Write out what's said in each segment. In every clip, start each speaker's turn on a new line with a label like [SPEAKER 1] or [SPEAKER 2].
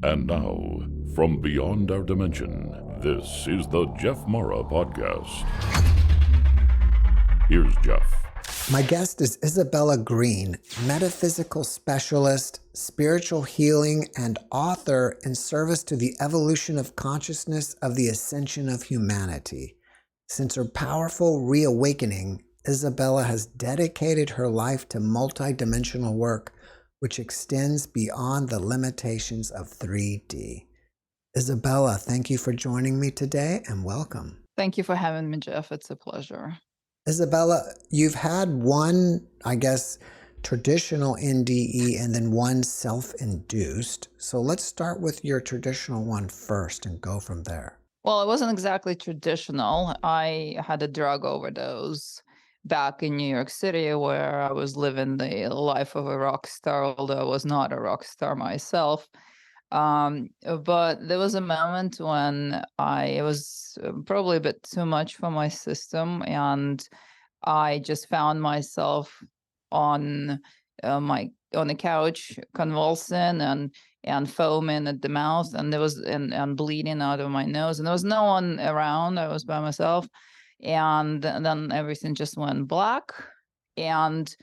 [SPEAKER 1] And now, from beyond our dimension, this is the JeffMara podcast. Here's Jeff.
[SPEAKER 2] My guest is Isabella Greene, metaphysical specialist, spiritual healing, and author in service to the evolution of consciousness of the ascension of humanity. Since her powerful reawakening, Isabella has dedicated her life to multidimensional work, which extends beyond the limitations of 3D. Isabella, thank you for joining me today and welcome.
[SPEAKER 3] Thank you for having me, Jeff. It's a pleasure.
[SPEAKER 2] Isabella, you've had one, traditional NDE and then one self-induced. So let's start with your traditional one first and go from there.
[SPEAKER 3] Well, it wasn't exactly traditional. I had a drug overdose back in New York City where I was living the life of a rock star, although I was not a rock star myself. But there was a moment when it was probably a bit too much for my system, and I just found myself on the couch convulsing and foaming at the mouth, and and bleeding out of my nose, and there was no one around. I was by myself, and then everything just went black, and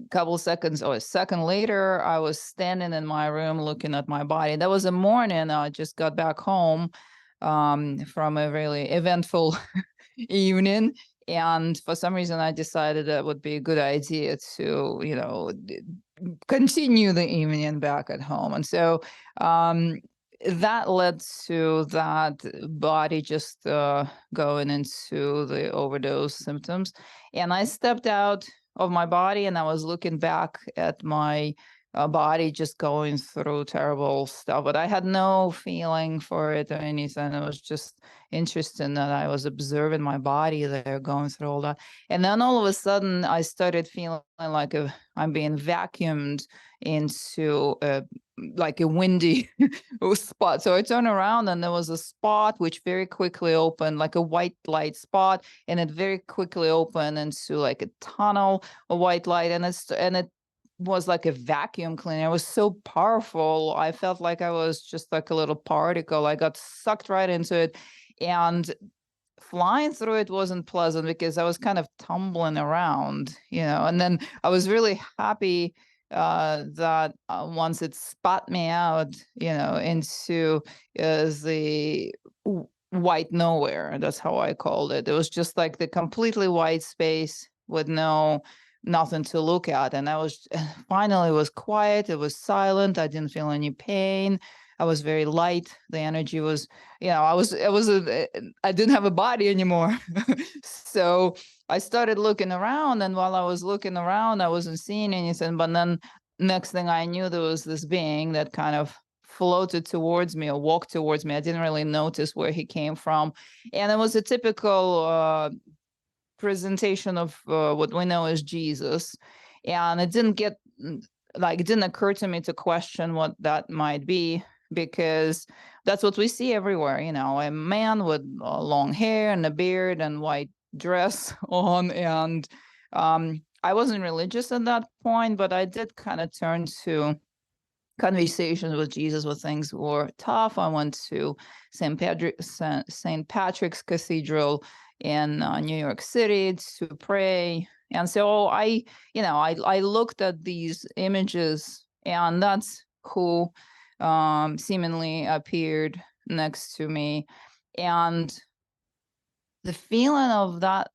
[SPEAKER 3] couple seconds or a second later, I was standing in my room looking at my body. That was a morning. I just got back home from a really eventful evening, and for some reason I decided that would be a good idea to continue the evening back at home. And so that led to that body just going into the overdose symptoms, and I stepped out of my body, and I was looking back at my body just going through terrible stuff, but I had no feeling for it or anything. It was just interesting that I was observing my body there going through all that. And then all of a sudden I started feeling like I'm being vacuumed into a windy spot. So I turned around, and there was a spot which very quickly opened, like a white light spot, and it very quickly opened into like a tunnel of white light, and it was like a vacuum cleaner. It was so powerful. I felt like I was just like a little particle. I got sucked right into it, and flying through it wasn't pleasant because I was kind of tumbling around, and then I was really happy that once it spat me out, into the white nowhere. That's how I called it. It was just like the completely white space with nothing to look at. And finally it was quiet. It was silent. I didn't feel any pain. I was very light. The energy was, I didn't have a body anymore. So I started looking around, and while I was looking around, I wasn't seeing anything. But then next thing I knew, there was this being that kind of floated towards me or walked towards me. I didn't really notice where he came from. And it was a typical presentation of what we know as Jesus. And it didn't occur to me to question what that might be, because that's what we see everywhere, a man with long hair and a beard and white dress on. And I wasn't religious at that point, but I did kind of turn to conversations with Jesus when things were tough. I went to St. Patrick's Cathedral in New York City to pray. And so I looked at these images, and that's who seemingly appeared next to me. And the feeling of that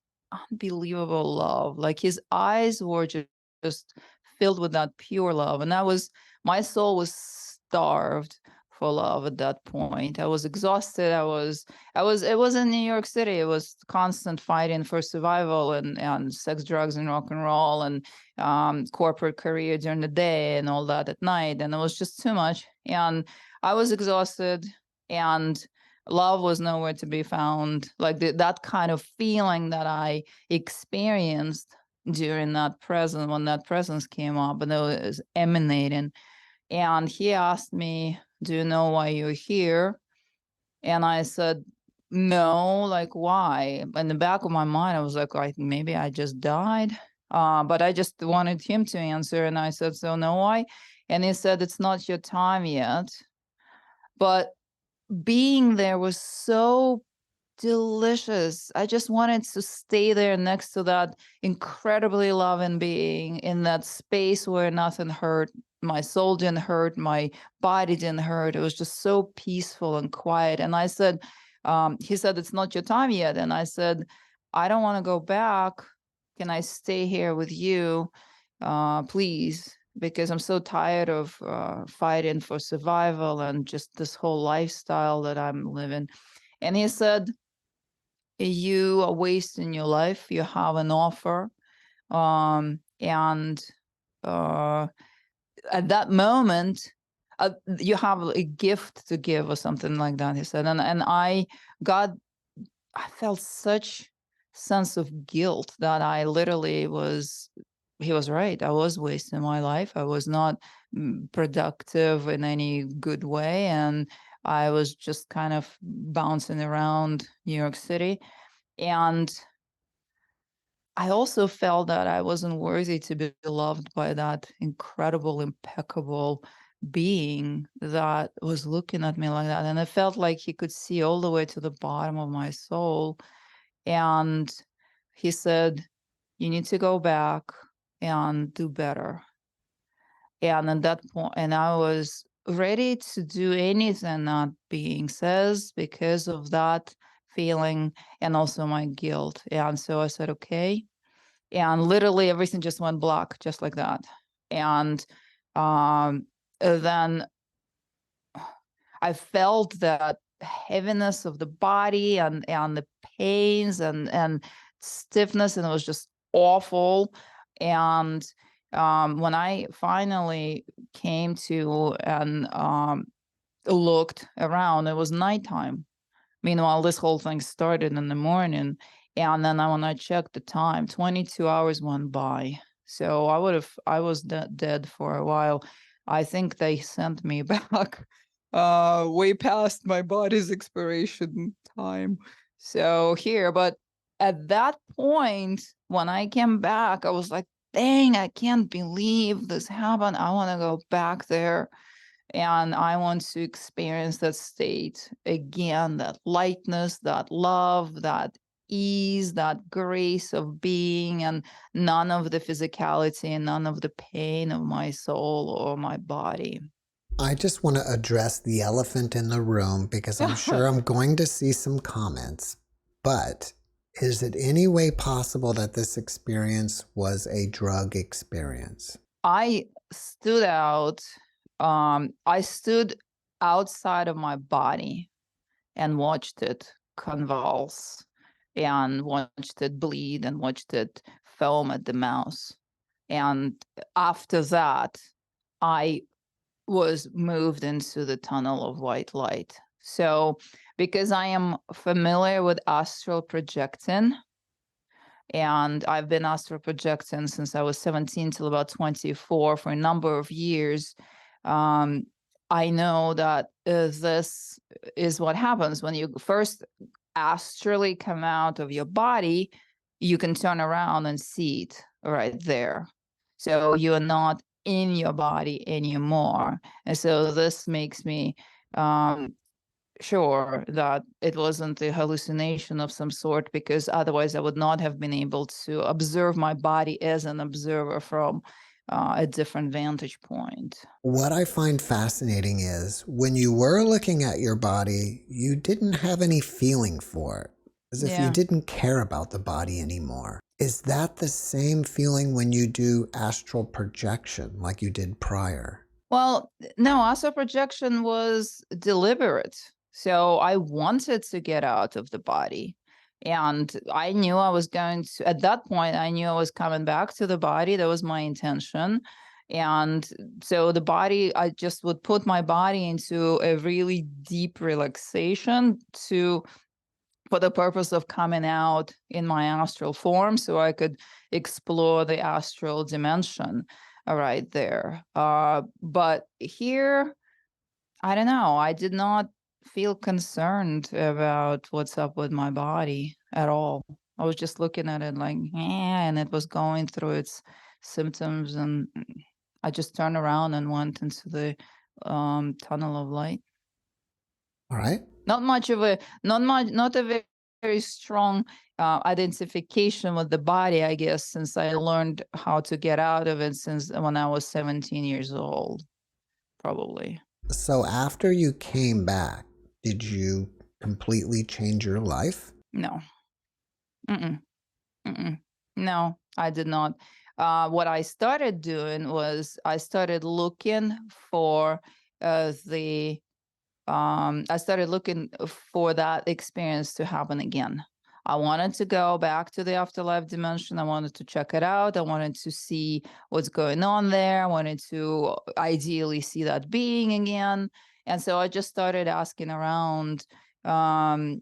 [SPEAKER 3] unbelievable love, like his eyes were just filled with that pure love. And my soul was starved for love at that point. I was exhausted. It was in New York City. It was constant fighting for survival and sex, drugs, and rock and roll, and corporate career during the day and all that at night. And it was just too much. And I was exhausted, and love was nowhere to be found. Like that kind of feeling that I experienced during that presence, when that presence came up, and it was emanating. And he asked me, "Do you know why you're here?" And I said, "No, like why?" In the back of my mind, I was like, maybe I just died. But I just wanted him to answer. And I said, "So no, why?" And he said, "It's not your time yet." But being there was so delicious. I just wanted to stay there next to that incredibly loving being in that space where nothing hurt. My soul didn't hurt, my body didn't hurt. It was just so peaceful and quiet. And I said, he said, it's not your time yet. And I said, I don't want to go back. Can I stay here with you, please? Because I'm so tired of fighting for survival and just this whole lifestyle that I'm living. And he said, you are wasting your life. You have an offer. And at that moment, you have a gift to give or something like that, he said. And I felt such sense of guilt that I literally he was right. I was wasting my life. I was not productive in any good way. And I was just kind of bouncing around New York City. And I also felt that I wasn't worthy to be loved by that incredible, impeccable being that was looking at me like that. And I felt like he could see all the way to the bottom of my soul. And he said, you need to go back and do better. And at that point, and I was ready to do anything that being says because of that feeling and also my guilt. And so I said, okay. And literally everything just went black, just like that. And then I felt that heaviness of the body and the pains and stiffness, and it was just awful. And when I finally came to and looked around, it was nighttime. Meanwhile, this whole thing started in the morning. And then when I checked the time, 22 hours went by. So I was dead for a while. I think they sent me back way past my body's expiration time. So here, but at that point, when I came back, I was like, dang, I can't believe this happened. I want to go back there. And I want to experience that state again, that lightness, that love, that ease, that grace of being, and none of the physicality and none of the pain of my soul or my body.
[SPEAKER 2] I just want to address the elephant in the room because I'm sure I'm going to see some comments. But is it any way possible that this experience was a drug experience?
[SPEAKER 3] I stood out. I stood outside of my body and watched it convulse and watched it bleed and watched it foam at the mouth. And after that, I was moved into the tunnel of white light. So because I am familiar with astral projecting, and I've been astral projecting since I was 17 till about 24 for a number of years, I know that this is what happens when you first astrally come out of your body. You can turn around and see it right there. So you're not in your body anymore. And so this makes me sure that it wasn't a hallucination of some sort, because otherwise I would not have been able to observe my body as an observer from a different vantage point.
[SPEAKER 2] What I find fascinating is when you were looking at your body, you didn't have any feeling for it, as if you
[SPEAKER 3] Yeah.
[SPEAKER 2] didn't care about the body anymore. Is that the same feeling when you do astral projection like you did prior?
[SPEAKER 3] Well, no, astral projection was deliberate. So I wanted to get out of the body. And I knew I was going to, at that point, I knew I was coming back to the body. That was my intention. And so the body, I just would put my body into a really deep relaxation for the purpose of coming out in my astral form so I could explore the astral dimension right there. But here, I don't know, I did not feel concerned about what's up with my body at all. I was just looking at it like, and it was going through its symptoms, and I just turned around and went into the tunnel of light.
[SPEAKER 2] All right.
[SPEAKER 3] Not a very strong identification with the body, I guess, since I learned how to get out of it since when I was 17 years old, probably.
[SPEAKER 2] So after you came back, did you completely change your life?
[SPEAKER 3] No. Mm-mm. Mm-mm. No, I did not. What I started doing was I started looking for the I started looking for that experience to happen again. I wanted to go back to the afterlife dimension. I wanted to check it out. I wanted to see what's going on there. I wanted to ideally see that being again. And so I just started asking around um,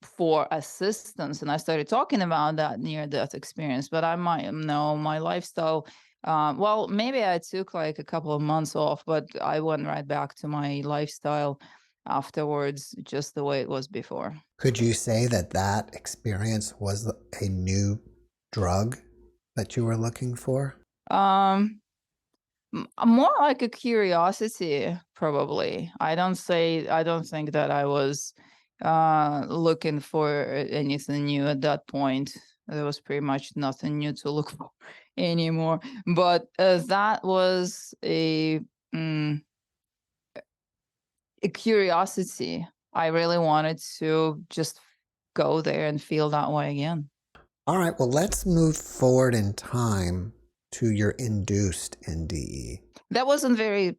[SPEAKER 3] for assistance, and I started talking about that near-death experience. But I might know my lifestyle. Well, maybe I took like a couple of months off, but I went right back to my lifestyle afterwards, just the way it was before.
[SPEAKER 2] Could you say that that experience was a new drug that you were looking for?
[SPEAKER 3] Um, More like a curiosity, probably. I don't think that I was looking for anything new at that point. There was pretty much nothing new to look for anymore. But that was mm, a curiosity. I really wanted to just go there and feel that way again.
[SPEAKER 2] All right, well, let's move forward in time to your induced NDE.
[SPEAKER 3] That wasn't very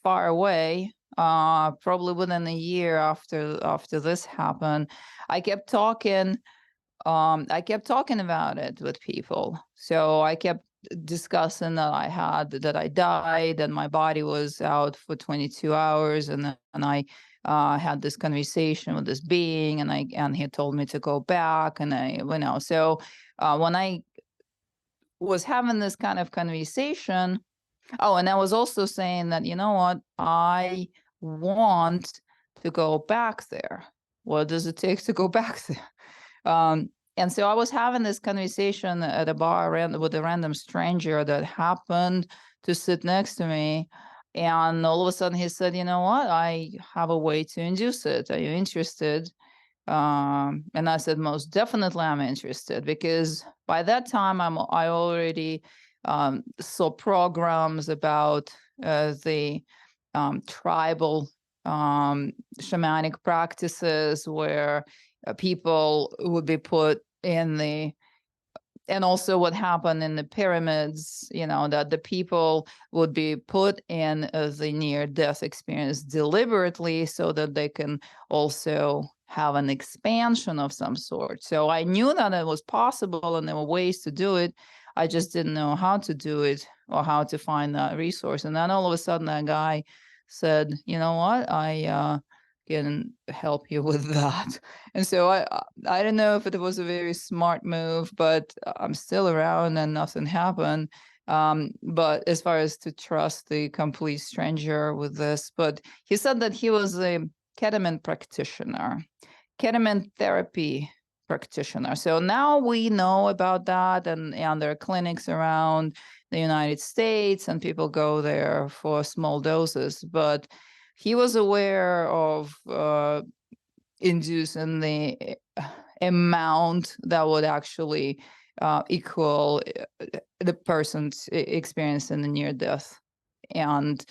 [SPEAKER 3] far away. Probably within a year after this happened, I kept talking. I kept talking about it with people. So I kept discussing that I died, and my body was out for 22 hours, and I had this conversation with this being, and he told me to go back, and So when I was having this kind of conversation. Oh, and I was also saying that, you know what, I want to go back there. What does it take to go back there? And so I was having this conversation at a bar with a random stranger that happened to sit next to me. And all of a sudden he said, you know what, I have a way to induce it. Are you interested? And I said, most definitely I'm interested, because by that time I already saw programs about the tribal shamanic practices where people would be put in and also what happened in the pyramids, that the people would be put in the near-death experience deliberately so that they can also have an expansion of some sort. So I knew that it was possible and there were ways to do it. I just didn't know how to do it or how to find that resource. And then all of a sudden that guy said, you know what, I can help you with that. And so I don't know if it was a very smart move, but I'm still around and nothing happened. But as far as to trust the complete stranger with this, but he said that he was a ketamine practitioner, ketamine therapy practitioner. So now we know about that, and there are clinics around the United States, and people go there for small doses. But he was aware of inducing the amount that would actually equal the person's experience in the near death. And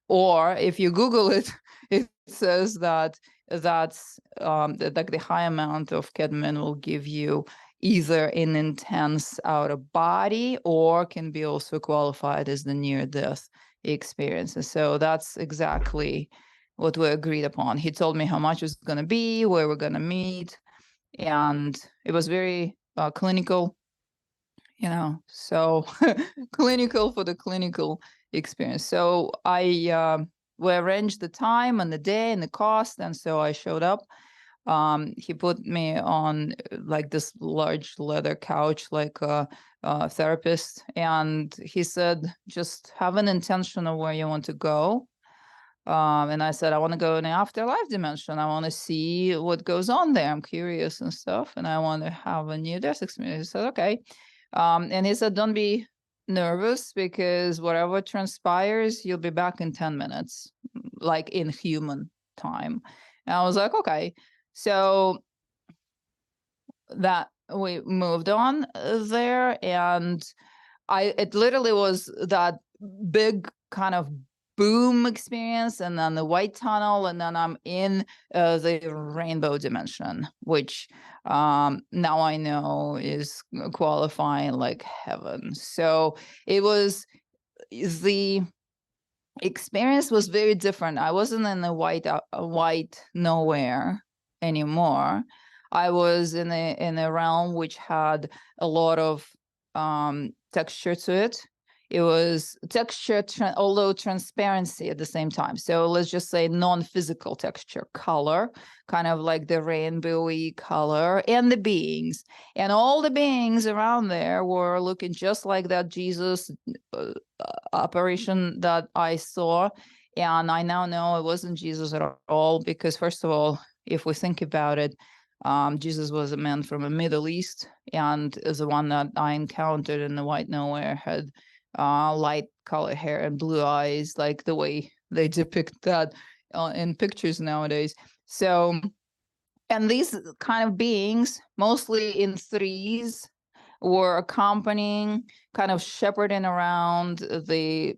[SPEAKER 3] or if you Google it, it says that that's like the high amount of ketamine will give you either an intense out of body or can be also qualified as the near death experience. And so that's exactly what we agreed upon. He told me how much it was going to be, where we're going to meet, and it was very clinical, so clinical for the clinical experience. So we arranged the time and the day and the cost, and so I showed up. He put me on like this large leather couch, like a therapist, and he said, just have an intention of where you want to go. And I said, I want to go in the afterlife dimension. I want to see what goes on there. I'm curious and stuff, and I want to have a near-death experience. He said, okay. And he said, don't be nervous, because whatever transpires, you'll be back in 10 minutes, like in human time. And I was like, okay. So that we moved on there, and it literally was that big kind of boom experience, and then the white tunnel, and then I'm in the rainbow dimension, which now I know is qualifying like heaven. So it was, the experience was very different. I wasn't in the white nowhere anymore. I was in a realm which had a lot of texture to it. It was texture, although transparency at the same time. So let's just say non-physical texture, color, kind of like the rainbowy color, and the beings. And all the beings around there were looking just like that Jesus apparition that I saw. And I now know it wasn't Jesus at all, because first of all, if we think about it, Jesus was a man from the Middle East, and the one that I encountered in the white nowhere had light color hair and blue eyes, like the way they depict that in pictures nowadays. So, and these kind of beings, mostly in threes, were accompanying, kind of shepherding around the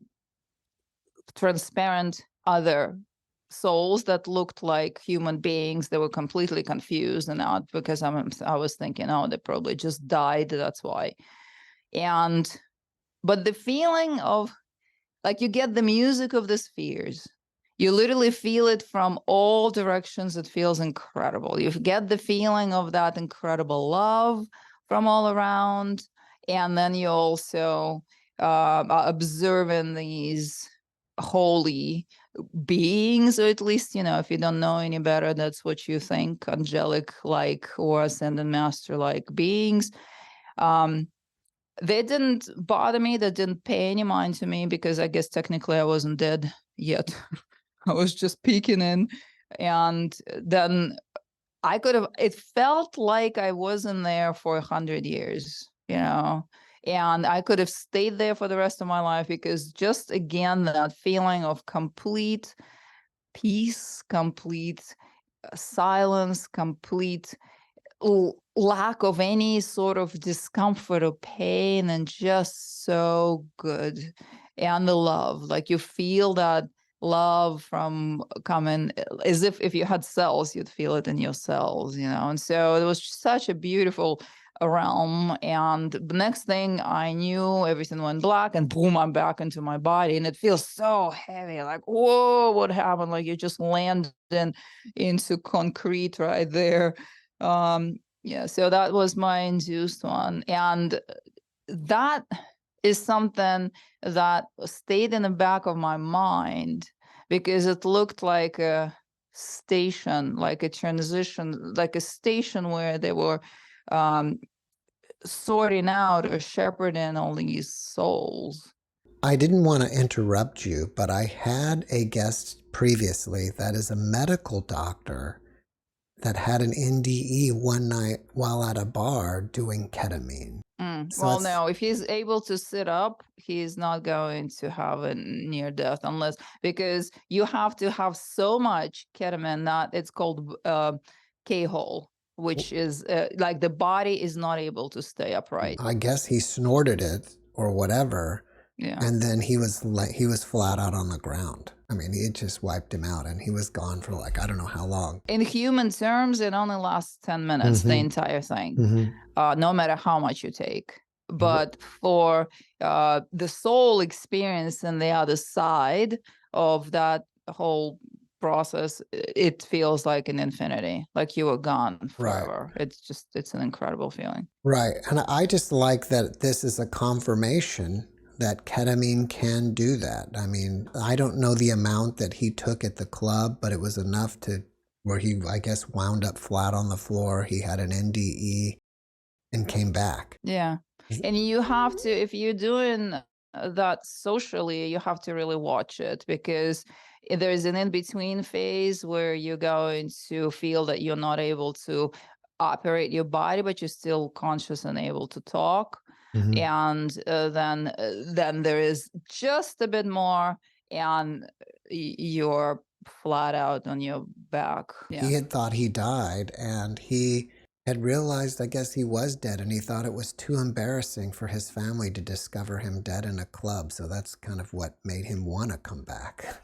[SPEAKER 3] transparent other souls that looked like human beings. They were completely confused and out, because I was thinking, oh, they probably just died, that's why. But the feeling of, like, you get the music of the spheres, you literally feel it from all directions. It feels incredible. You get the feeling of that incredible love from all around, and then you also are observing these holy beings, or at least, if you don't know any better, that's what you think, angelic like or ascended master like beings. They didn't bother me. They didn't pay any mind to me, because I guess technically I wasn't dead yet. I was just peeking in. And then it felt like I wasn't there for 100 years, and I could have stayed there for the rest of my life, because just again, that feeling of complete peace, complete silence, complete lack of any sort of discomfort or pain, and just so good. And the love, like you feel that love from coming, as if you had cells, you'd feel it in your cells, and so it was such a beautiful realm. And the next thing I knew, everything went black, and boom, I'm back into my body, and it feels so heavy, like, whoa, what happened? Like you just landed into concrete right there. Yeah, so that was my induced one, and that is something that stayed in the back of my mind, because it looked like a station, like a transition, like a station where they were sorting out or shepherding all these souls.
[SPEAKER 2] I didn't want to interrupt you, but I had a guest previously that is a medical doctor that had an NDE one night while at a bar doing ketamine. So
[SPEAKER 3] well, no, if he's able to sit up, he's not going to have a near death, because you have to have so much ketamine that it's called K-hole, which is like the body is not able to stay upright.
[SPEAKER 2] I guess he snorted it or whatever.
[SPEAKER 3] Yeah.
[SPEAKER 2] And then he was flat out on the ground. I mean, it just wiped him out, and he was gone for like, I don't know how long.
[SPEAKER 3] In human terms, it only lasts 10 minutes, the entire thing, no matter how much you take. But for the soul experience and the other side of that whole process, it feels like an infinity, like you were gone forever. Right. It's an incredible feeling.
[SPEAKER 2] Right. And I just like that this is a confirmation that ketamine can do that. I mean, I don't know the amount that he took at the club, but it was enough to where he, I guess, wound up flat on the floor. He had an NDE and came back.
[SPEAKER 3] Yeah. And you have to, if you're doing that socially, you have to really watch it, because there's an in-between phase where you're going to feel that you're not able to operate your body, but you're still conscious and able to talk. And then there is just a bit more, and you're flat out on your back.
[SPEAKER 2] He had thought he died, and he had realized, I guess, he was dead, and he thought it was too embarrassing for his family to discover him dead in a club. So that's kind of what made him want to come back.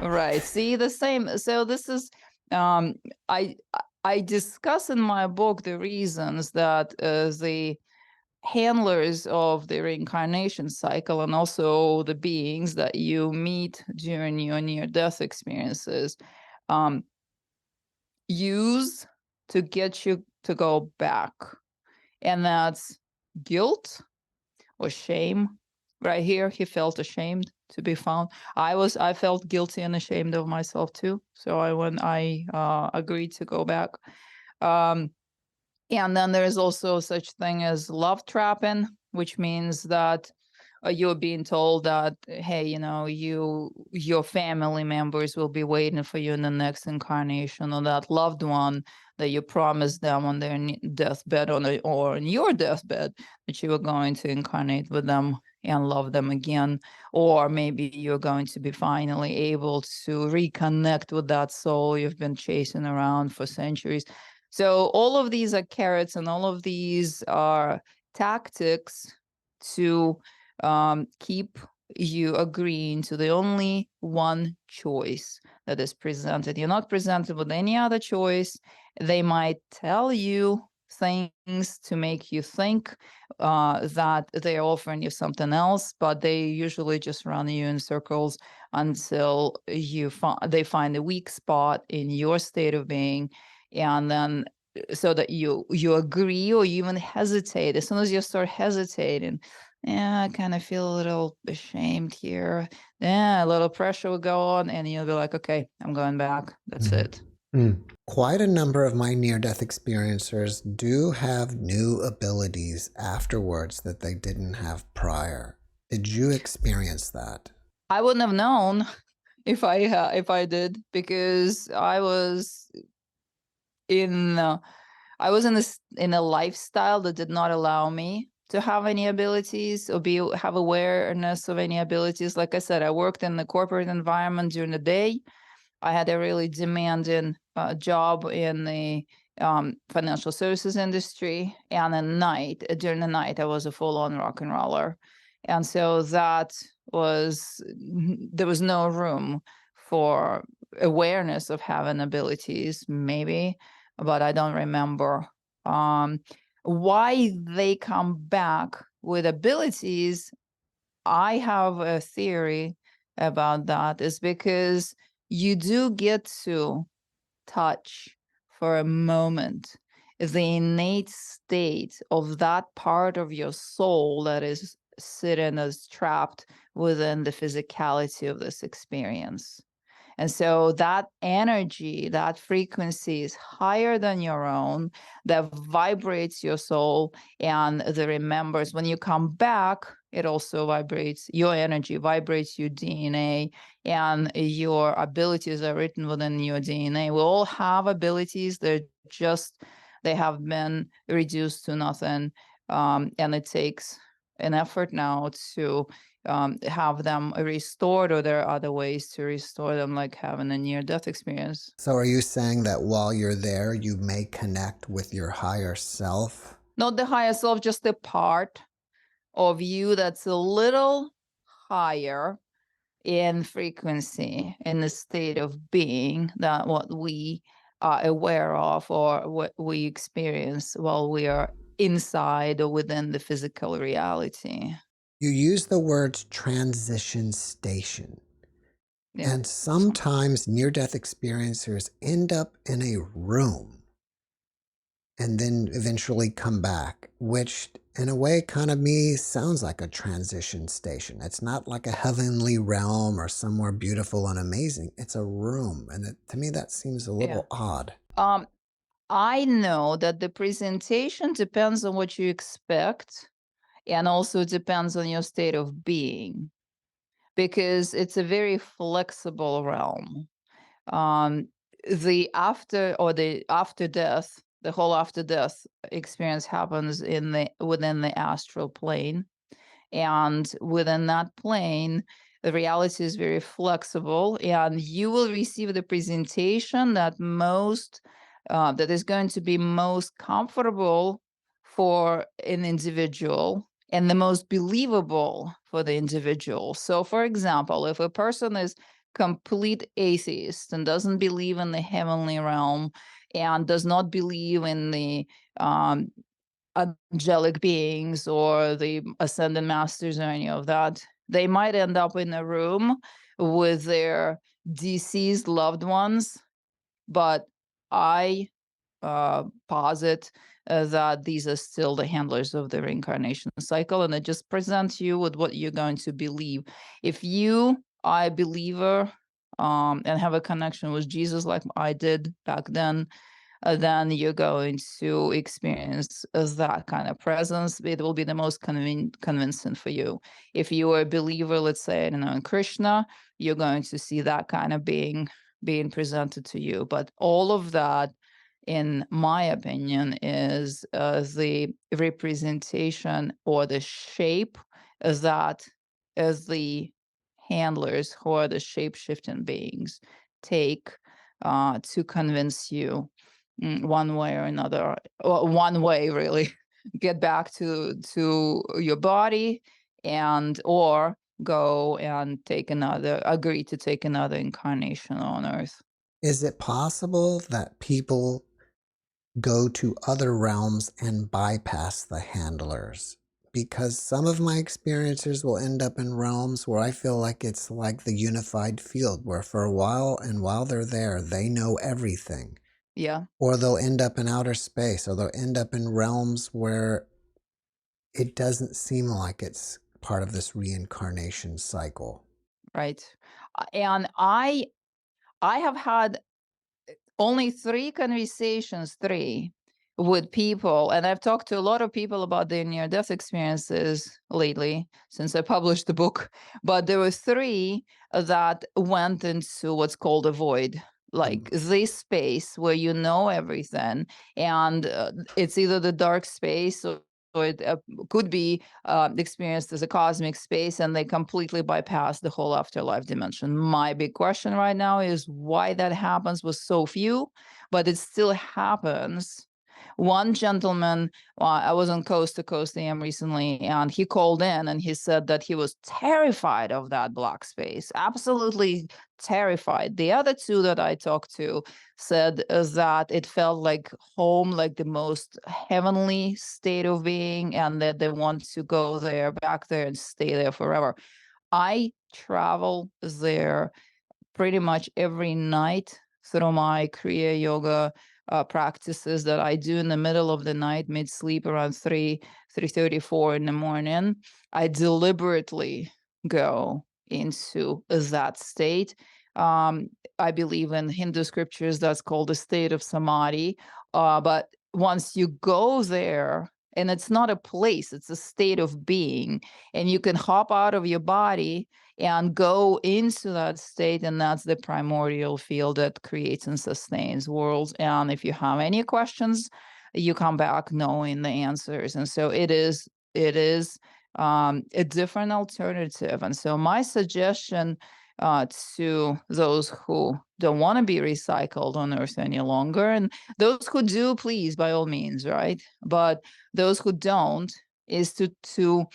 [SPEAKER 3] Right. See, the same. So this is, I discuss in my book the reasons that the handlers of the reincarnation cycle and also the beings that you meet during your near-death experiences use to get you to go back. And that's guilt or shame. Right here, he felt ashamed to be found. I felt guilty and ashamed of myself too. So I agreed to go back. And then there is also such thing as love trapping, which means that you're being told that, hey, your family members will be waiting for you in the next incarnation, or that loved one that you promised them on their deathbed or on your deathbed that you were going to incarnate with them and love them again, or maybe you're going to be finally able to reconnect with that soul you've been chasing around for centuries. So all of these are carrots, and all of these are tactics to keep you agreeing to the only one choice that is presented. You're not presented with any other choice. They might tell you things to make you think that they're offering you something else, but they usually just run you in circles until they find a weak spot in your state of being, and then so that you agree or you even hesitate. As soon as you start hesitating, I kind of feel a little ashamed here. A little pressure will go on, and you'll be like, okay, I'm going back. That's it.
[SPEAKER 2] Quite a number of my near-death experiencers do have new abilities afterwards that they didn't have prior. Did you experience that?
[SPEAKER 3] I wouldn't have known if I did, because I was in a lifestyle that did not allow me to have any abilities or have awareness of any abilities. Like I said, I worked in the corporate environment during the day. I had a really demanding job in the financial services industry, and during the night, I was a full-on rock and roller. And so there was no room for awareness of having abilities, maybe, but I don't remember. Why they come back with abilities, I have a theory about that, is because you do get to touch for a moment the innate state of that part of your soul that is sitting as trapped within the physicality of this experience. And so that energy, that frequency is higher than your own, that vibrates your soul and that remembers. When you come back, it also vibrates, your energy vibrates your DNA, and your abilities are written within your DNA. We all have abilities. They have been reduced to nothing. And it takes an effort now to have them restored, or there are other ways to restore them, like having a near-death experience.
[SPEAKER 2] So are you saying that while you're there, you may connect with your higher self?
[SPEAKER 3] Not the higher self, just a part of you that's a little higher in frequency, in the state of being, that what we are aware of or what we experience while we are inside or within the physical reality.
[SPEAKER 2] You use the word transition station.
[SPEAKER 3] Yeah.
[SPEAKER 2] And sometimes near-death experiencers end up in a room and then eventually come back, which in a way kind of sounds like a transition station. It's not like a heavenly realm or somewhere beautiful and amazing. It's a room. And to me, that seems a little odd.
[SPEAKER 3] I know that the presentation depends on what you expect, and also depends on your state of being, because it's a very flexible realm. The after death, the whole after death experience happens within the astral plane, and within that plane, The reality is very flexible, and you will receive the presentation that that is going to be most comfortable for an individual and the most believable for the individual. So, for example, if a person is complete atheist and doesn't believe in the heavenly realm and does not believe in the um, angelic beings or the ascended masters or any of that, they might end up in a room with their deceased loved ones. But I posit that these are still the handlers of the reincarnation cycle, and it just presents you with what you're going to believe. If you are a believer and have a connection with Jesus like I did back then you're going to experience that kind of presence. It will be the most convincing for you. If you are a believer, let's say, I don't know, in Krishna, you're going to see that kind of being presented to you. But all of that, in my opinion, is the representation or the shape that as the handlers who are the shape-shifting beings take to convince you one way or another, or one way really, get back to your body and or go and agree to take another incarnation on Earth.
[SPEAKER 2] Is it possible that people go to other realms and bypass the handlers? Because some of my experiences will end up in realms where I feel like it's like the unified field, where for a while and while they're there, they know everything.
[SPEAKER 3] Yeah,
[SPEAKER 2] Or they'll end up in outer space, or they'll end up in realms where it doesn't seem like it's part of this reincarnation cycle.
[SPEAKER 3] right. And I have had only three, with people, and I've talked to a lot of people about their near-death experiences lately since I published the book, but there were three that went into what's called a void, like this space where you know everything, and it's either the dark space or it could be experienced as a cosmic space, and they completely bypass the whole afterlife dimension. My big question right now is why that happens with so few, but it still happens. One gentleman, I was on Coast to Coast AM recently, and he called in and he said that he was terrified of that black space, absolutely terrified. The other two that I talked to said that it felt like home, like the most heavenly state of being, and that they want to go there, back there, and stay there forever. I travel there pretty much every night through my Kriya yoga practices that I do in the middle of the night, mid-sleep around 3:34 in the morning. I deliberately go into that state. I believe in Hindu scriptures that's called the state of samadhi. But once you go there, and it's not a place, it's a state of being, and you can hop out of your body and go into that state, and that's the primordial field that creates and sustains worlds. And if you have any questions, you come back knowing the answers. And so it is a different alternative. And so my suggestion to those who don't want to be recycled on Earth any longer, and those who do, please, by all means, right? But those who don't, is to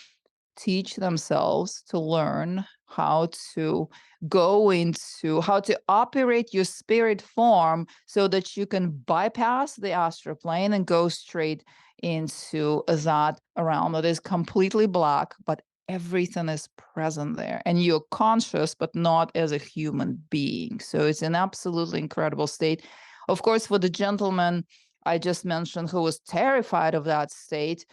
[SPEAKER 3] teach themselves to learn how to how to operate your spirit form so that you can bypass the astral plane and go straight into that realm that is completely black, but everything is present there, and you're conscious but not as a human being. So it's an absolutely incredible state. Of course, for the gentleman I just mentioned who was terrified of that state,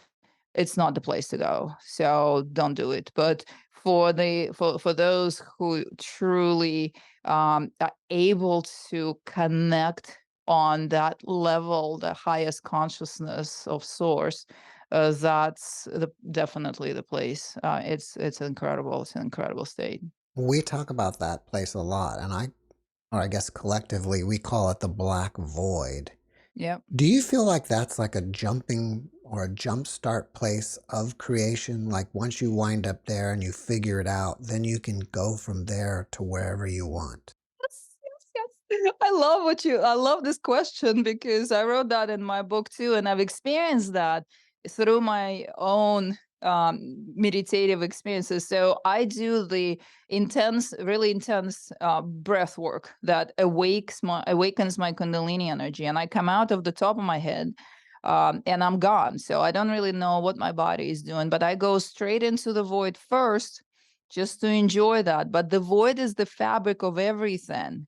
[SPEAKER 3] it's not the place to go, so don't do it. But for those who truly are able to connect on that level, the highest consciousness of source, that's definitely the place. It's incredible. It's an incredible state.
[SPEAKER 2] We talk about that place a lot, and or I guess collectively, we call it the black void.
[SPEAKER 3] Yep.
[SPEAKER 2] Do you feel like that's like a jumping or a jumpstart place of creation? Like once you wind up there and you figure it out, then you can go from there to wherever you want.
[SPEAKER 3] Yes, yes, yes. I love this question because I wrote that in my book too, and I've experienced that through my own meditative experiences. So I do the really intense breath work that awakens my Kundalini energy, and I come out of the top of my head. And I'm gone. So I don't really know what my body is doing, but I go straight into the void first just to enjoy that. But the void is the fabric of everything.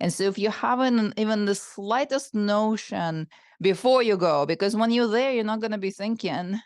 [SPEAKER 3] And so if you haven't even the slightest notion before you go, because when you're there, you're not going to be thinking,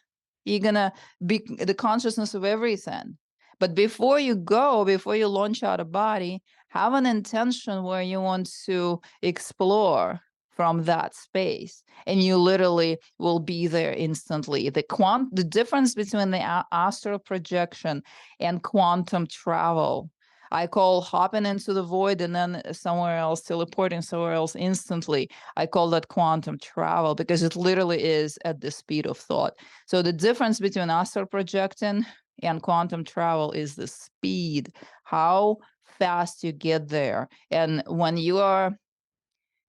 [SPEAKER 3] you're going to be the consciousness of everything. But before you go, before you launch out of body, have an intention where you want to explore from that space, and you literally will be there instantly. The difference between the astral projection and quantum travel, I call hopping into the void and then somewhere else, teleporting somewhere else instantly. I call that quantum travel because it literally is at the speed of thought. So the difference between astral projecting and quantum travel is the speed, how fast you get there. And when you are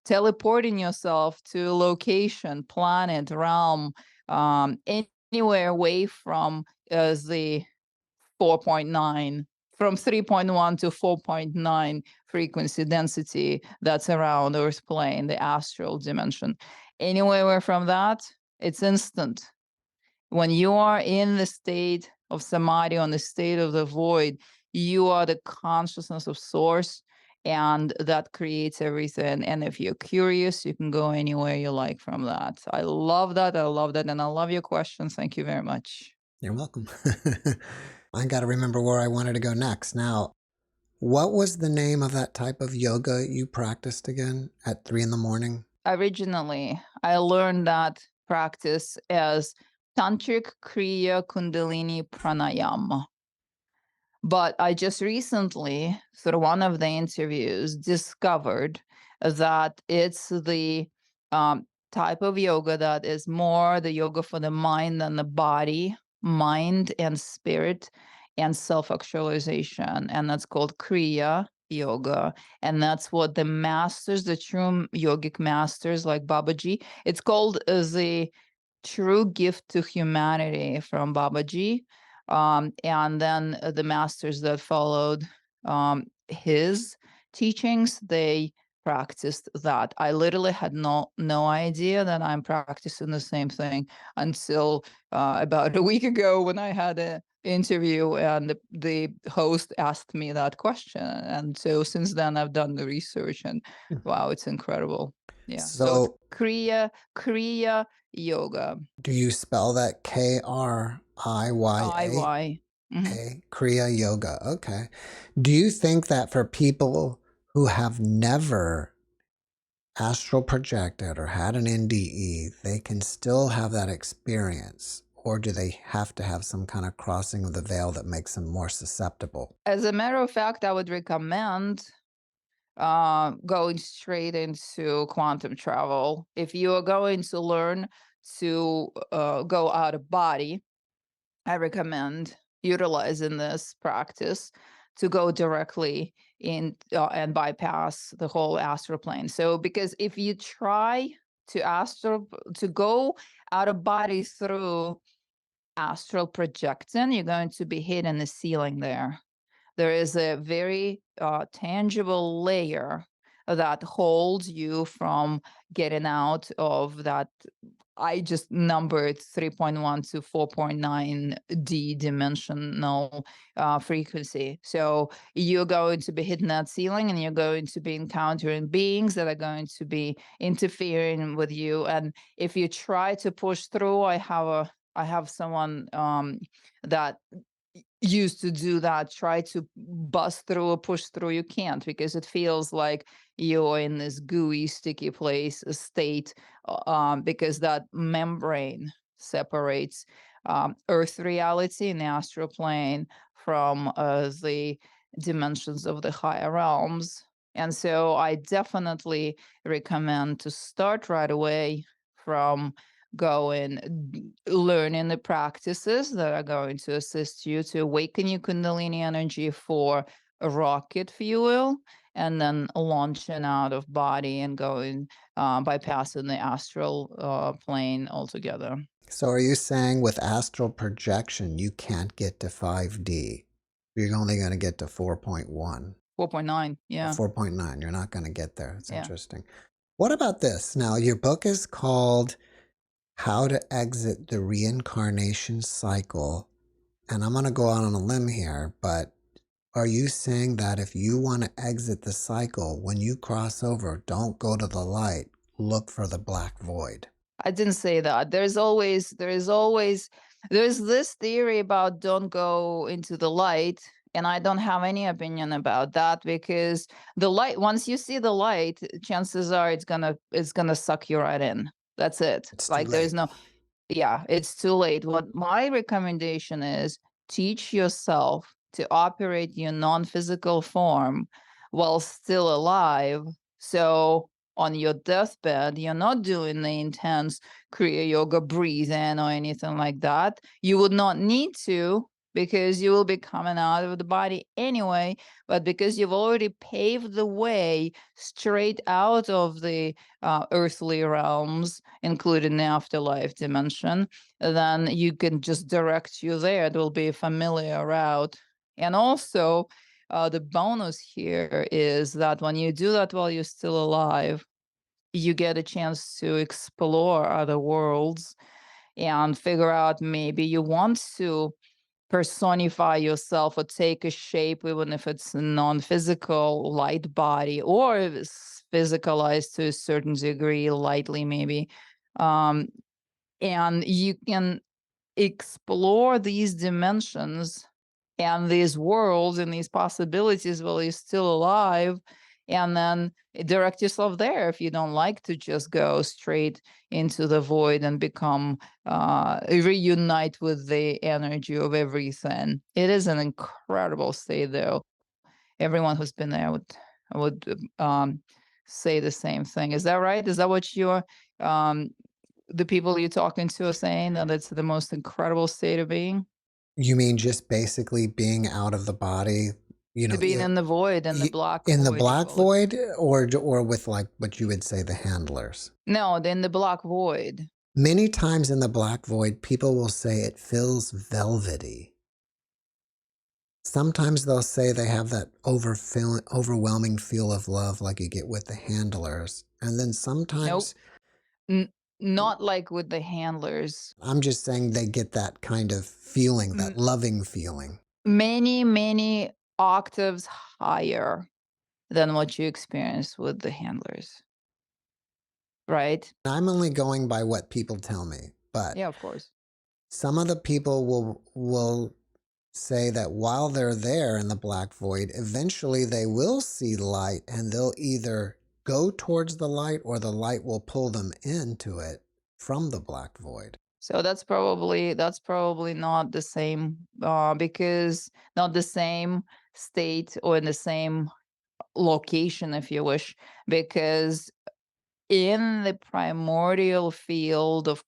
[SPEAKER 3] teleporting yourself to a location, planet, realm, anywhere away from the 4.9, from 3.1 to 4.9 frequency density that's around Earth plane, the astral dimension. Anywhere from that, it's instant. When you are in the state of samadhi, on the state of the void, you are the consciousness of source, and that creates everything. And if you're curious, you can go anywhere you like from that. I love that. I love that. And I love your questions. Thank you very much.
[SPEAKER 2] You're welcome. I got to remember where I wanted to go next. Now, what was the name of that type of yoga you practiced again at 3 in the morning?
[SPEAKER 3] Originally, I learned that practice as Tantric Kriya Kundalini Pranayama. But I just recently, through one of the interviews, discovered that it's the type of yoga that is more the yoga for the mind than the body, mind and spirit, and self-actualization. And that's called Kriya Yoga. And that's what the masters, the true yogic masters like Babaji, it's called the true gift to humanity from Babaji. And then the masters that followed his teachings, they practiced that. I literally had no idea that I'm practicing the same thing until about a week ago when I had an interview and the host asked me that question. And so since then I've done the research, and wow, it's incredible. Yeah. So
[SPEAKER 2] So,
[SPEAKER 3] Kriya Yoga.
[SPEAKER 2] do you spell that Kriya?
[SPEAKER 3] IY. Mhm.
[SPEAKER 2] Kriya Yoga. Okay. Do you think that for people who have never astral projected or had an NDE, they can still have that experience? Or do they have to have some kind of crossing of the veil that makes them more susceptible?
[SPEAKER 3] As a matter of fact, I would recommend going straight into quantum travel. If you are going to learn to go out of body, I recommend utilizing this practice to go directly in and bypass the whole astral plane. So, because if you try to go out of body through astral projecting, you're going to be hitting the ceiling there. There is a very tangible layer that holds you from getting out of that. I just numbered 3.1 to 4.9 D dimensional frequency. So you're going to be hitting that ceiling, and you're going to be encountering beings that are going to be interfering with you. And if you try to push through, I have someone that used to do that, try to bust through or push through. You can't, because it feels like you're in this gooey, sticky place state, because that membrane separates Earth reality in the astral plane from the dimensions of the higher realms. And so I definitely recommend to start right away from learning the practices that are going to assist you to awaken your Kundalini energy for a rocket fuel, and then launching out of body and going bypassing the astral plane altogether.
[SPEAKER 2] So are you saying with astral projection, you can't get to 5D? You're only going to get to 4.1
[SPEAKER 3] 4.9,
[SPEAKER 2] or
[SPEAKER 3] yeah.
[SPEAKER 2] 4.9. You're not going to get there. It's
[SPEAKER 3] Yeah.
[SPEAKER 2] interesting. What about this? Now, your book is called How to Exit the Reincarnation Cycle. And I'm going to go out on a limb here, but are you saying that if you want to exit the cycle, when you cross over, don't go to the light, look for the black void?
[SPEAKER 3] I didn't say that. There's this theory about don't go into the light, and I don't have any opinion about that, because the light, once you see the light, chances are it's gonna suck you right in. That's it.
[SPEAKER 2] It's too
[SPEAKER 3] Like there's
[SPEAKER 2] late.
[SPEAKER 3] no, yeah, it's too late. What my recommendation is, teach yourself to operate your non-physical form while still alive. So on your deathbed, you're not doing the intense Kriya Yoga breathing or anything like that. You would not need to, because you will be coming out of the body anyway. But because you've already paved the way straight out of the earthly realms, including the afterlife dimension, then you can just direct you there. It will be a familiar route. And also, the bonus here is that when you do that while you're still alive, you get a chance to explore other worlds and figure out, maybe you want to personify yourself or take a shape, even if it's a non-physical light body, or if it's physicalized to a certain degree, lightly maybe. And you can explore these dimensions and these worlds and these possibilities while you're still alive, and then direct yourself there if you don't like to just go straight into the void and become reunite with the energy of everything. It is an incredible state, though. Everyone who's been there would say the same thing. Is that right? Is that what you're the people you're talking to are saying, that it's the most incredible state of being?
[SPEAKER 2] You mean just basically being out of the body,
[SPEAKER 3] Being in the void, in the black
[SPEAKER 2] in the
[SPEAKER 3] void, you
[SPEAKER 2] black
[SPEAKER 3] call it.
[SPEAKER 2] void, or with like what you would say the handlers?
[SPEAKER 3] No, in the black void.
[SPEAKER 2] Many times in the black void, people will say it feels velvety. Sometimes they'll say they have that overwhelming feel of love like you get with the handlers. And then
[SPEAKER 3] Nope.
[SPEAKER 2] sometimes,
[SPEAKER 3] Not like with the handlers.
[SPEAKER 2] I'm just saying they get that kind of feeling, that
[SPEAKER 3] M-
[SPEAKER 2] loving feeling.
[SPEAKER 3] many octaves higher than what you experience with the handlers. Right?
[SPEAKER 2] I'm only going by what people tell me, but
[SPEAKER 3] Yeah, of course.
[SPEAKER 2] some of the people will say that while they're there in the black void, eventually they will see light, and they'll either go towards the light or the light will pull them into it from the black void.
[SPEAKER 3] So that's probably not the same, because not the same state or in the same location, if you wish, because in the primordial field of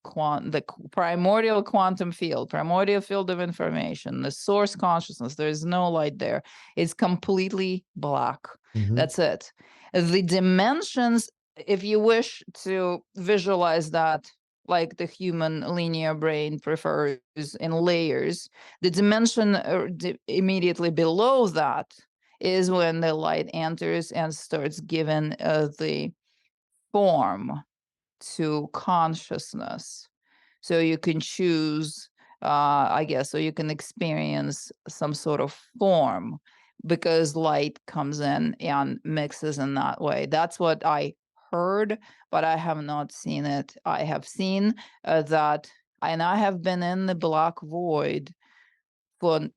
[SPEAKER 3] primordial quantum field, primordial field of information, the source consciousness, there's no light there. It's completely black. That's it. The dimensions, if you wish to visualize that like the human linear brain prefers in layers, the dimension immediately below that is when the light enters and starts giving the form to consciousness. So you can choose, I guess, so you can experience some sort of form, because light comes in and mixes in that way. That's what I heard, but I have not seen it. I have seen that, and I have been in the black void for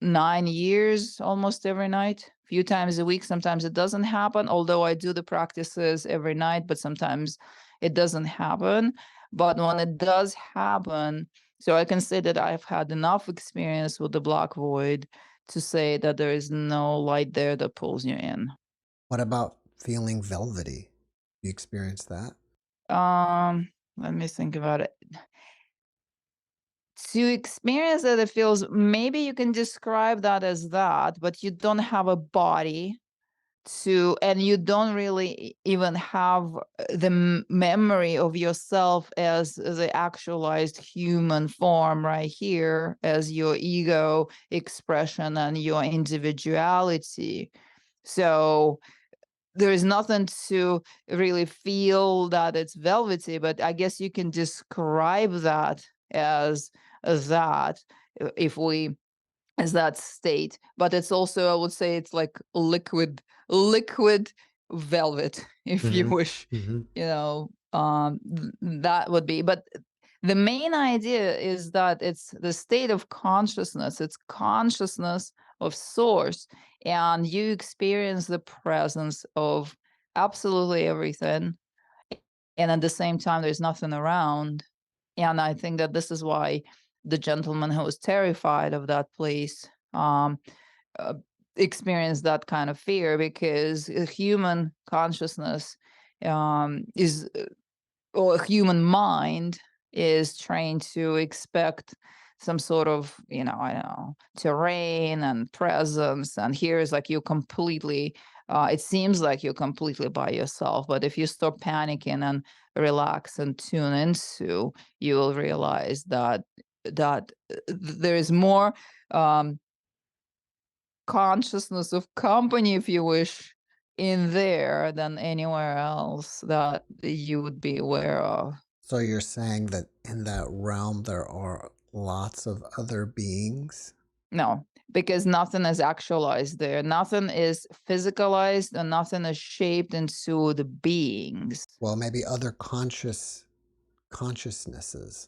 [SPEAKER 3] 9 years, almost every night, a few times a week. Sometimes it doesn't happen, although I do the practices every night, but sometimes it doesn't happen. But when it does happen, so I can say that I've had enough experience with the black void to say that there is no light there that pulls you in.
[SPEAKER 2] What about feeling velvety? You experience that?
[SPEAKER 3] Um, Let me think about it. To experience that, it feels maybe you can describe that as that, but you don't have a body and you don't really even have the memory of yourself as the actualized human form right here as your ego expression and your individuality. So there is nothing to really feel that it's velvety, but I guess you can describe that as that if we as that state. But it's also, I would say, it's like liquid velvet, if you wish. That would be. But the main idea is that it's the state of consciousness. It's consciousness of source, and you experience the presence of absolutely everything, and at the same time there's nothing around. And I think that this is why the gentleman who was terrified of that place uh, experienced that kind of fear, because human consciousness is or a human mind is trained to expect some sort of, I don't know, terrain and presence. And here is like you completely, it seems like you're completely by yourself. But if you stop panicking and relax and tune into, you will realize that there is more consciousness of company, if you wish, in there than anywhere else that you would be aware of.
[SPEAKER 2] So you're saying that in that realm there are lots of other beings?
[SPEAKER 3] No, because nothing is actualized there. Nothing is physicalized and nothing is shaped into the beings.
[SPEAKER 2] Well, maybe other consciousnesses,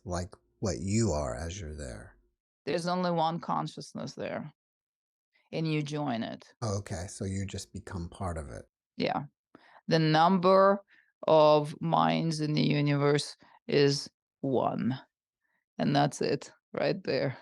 [SPEAKER 2] like what you are as you're there.
[SPEAKER 3] There's only one consciousness there, and you join it.
[SPEAKER 2] Okay, so you just become part of it.
[SPEAKER 3] Yeah. The number of minds in the universe is one, and that's it right there.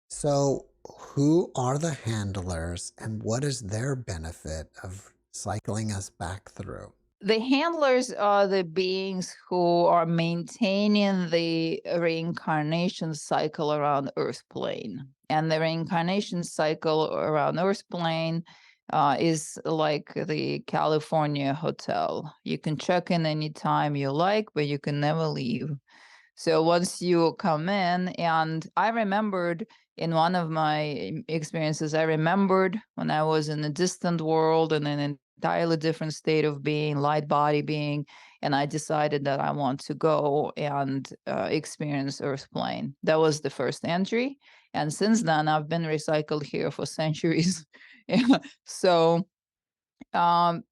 [SPEAKER 2] So who are the handlers and what is their benefit of cycling us back through?
[SPEAKER 3] The handlers are the beings who are maintaining the reincarnation cycle around Earth plane. And the reincarnation cycle around Earth plane is like the California hotel. You can check in anytime you like, but you can never leave. So once you come in, and I remembered in one of my experiences, I remembered when I was in a distant world and in an entirely different state of being, light body being, and I decided that I want to go and experience Earth plane. That was the first entry. And since then, I've been recycled here for centuries. So the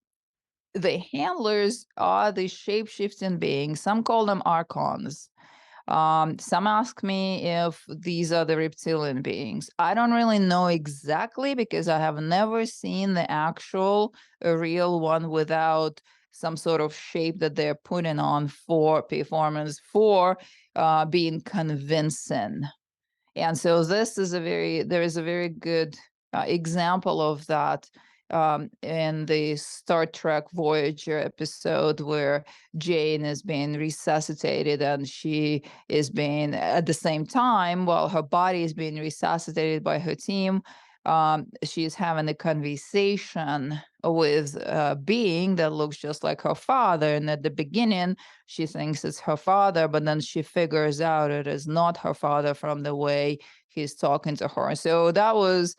[SPEAKER 3] handlers are the shape-shifting beings. Some call them archons. Some ask me if these are the reptilian beings. I don't really know exactly because I have never seen the actual real one without some sort of shape that they're putting on for performance, for being convincing. And so there is a very good example of that in the Star Trek Voyager episode where Jane is being resuscitated, and she is being, at the same time, while her body is being resuscitated by her team, she's having a conversation with a being that looks just like her father. And at the beginning, she thinks it's her father, but then she figures out it is not her father from the way he's talking to her. So that was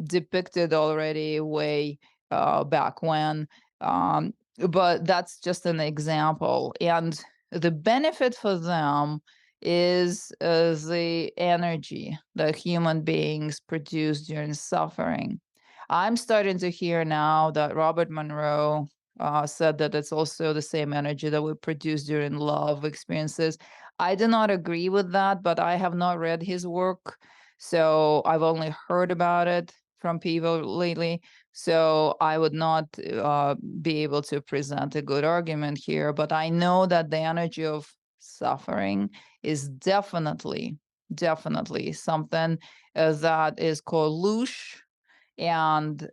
[SPEAKER 3] depicted already way back when. But that's just an example. And the benefit for them is the energy that human beings produce during suffering. I'm starting to hear now that Robert Monroe said that it's also the same energy that we produce during love experiences. I do not agree with that, but I have not read his work, so I've only heard about it from people lately. So I would not be able to present a good argument here, but I know that the energy of suffering is definitely something that is called loosh, and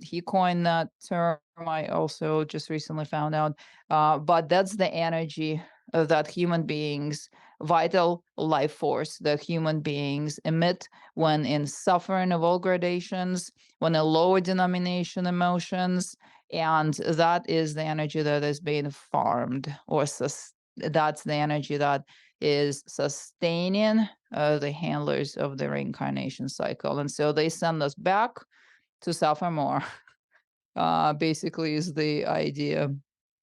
[SPEAKER 3] he coined that term. I also just recently found out, but that's the energy that human beings, vital life force that human beings emit when in suffering of all gradations, when in lower denomination emotions, and that is the energy that is being farmed, or that's the energy that is sustaining the handlers of the reincarnation cycle. And so they send us back to suffer more, basically is the idea.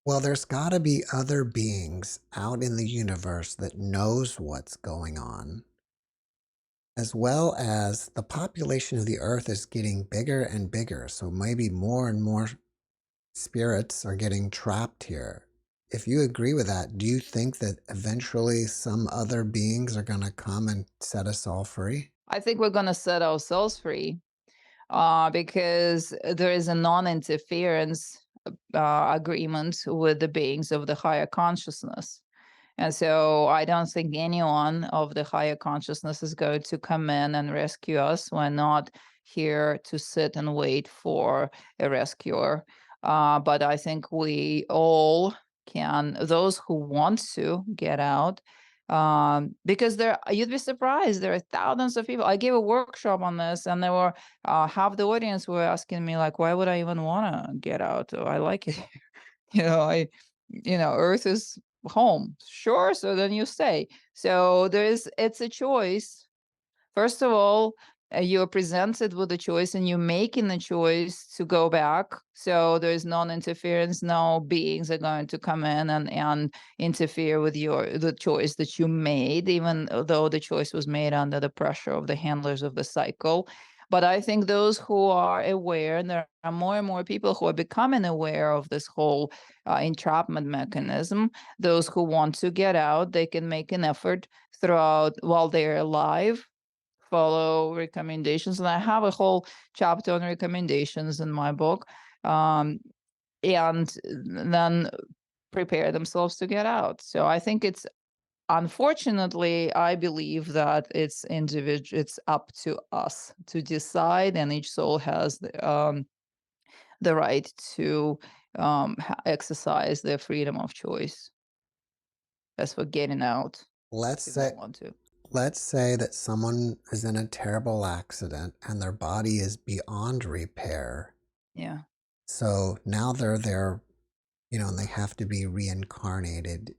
[SPEAKER 2] Well, there's got to be other beings out in the universe that knows what's going on, as well as the population of the Earth is getting bigger and bigger. So maybe more and more spirits are getting trapped here. If you agree with that, do you think that eventually some other beings are going to come and set us all free?
[SPEAKER 3] I think we're going to set ourselves free because there is a non-interference agreement with the beings of the higher consciousness. And so I don't think anyone of the higher consciousness is going to come in and rescue us. We're not here to sit and wait for a rescuer. But I think we all can, those who want to get out, because you'd be surprised, there are thousands of people. I gave a workshop on this, and there were half the audience were asking me, like, why would I even want to get out? Oh, I like it. Earth is home. Sure, so then you stay. So it's a choice. First of all, you're presented with a choice and you're making the choice to go back. So there's non-interference, no beings are going to come in and interfere with the choice that you made, even though the choice was made under the pressure of the handlers of the cycle. But I think those who are aware, and there are more and more people who are becoming aware of this whole entrapment mechanism, those who want to get out, they can make an effort throughout while they're alive, follow recommendations. And I have a whole chapter on recommendations in my book, and then prepare themselves to get out. So I think it's, unfortunately, I believe that it's up to us to decide, and each soul has the right to exercise their freedom of choice. As for getting out,
[SPEAKER 2] Let's
[SPEAKER 3] if they
[SPEAKER 2] say
[SPEAKER 3] want to.
[SPEAKER 2] let's say that someone is in a terrible accident and their body is beyond repair.
[SPEAKER 3] Yeah.
[SPEAKER 2] So now they're there, and they have to be reincarnated.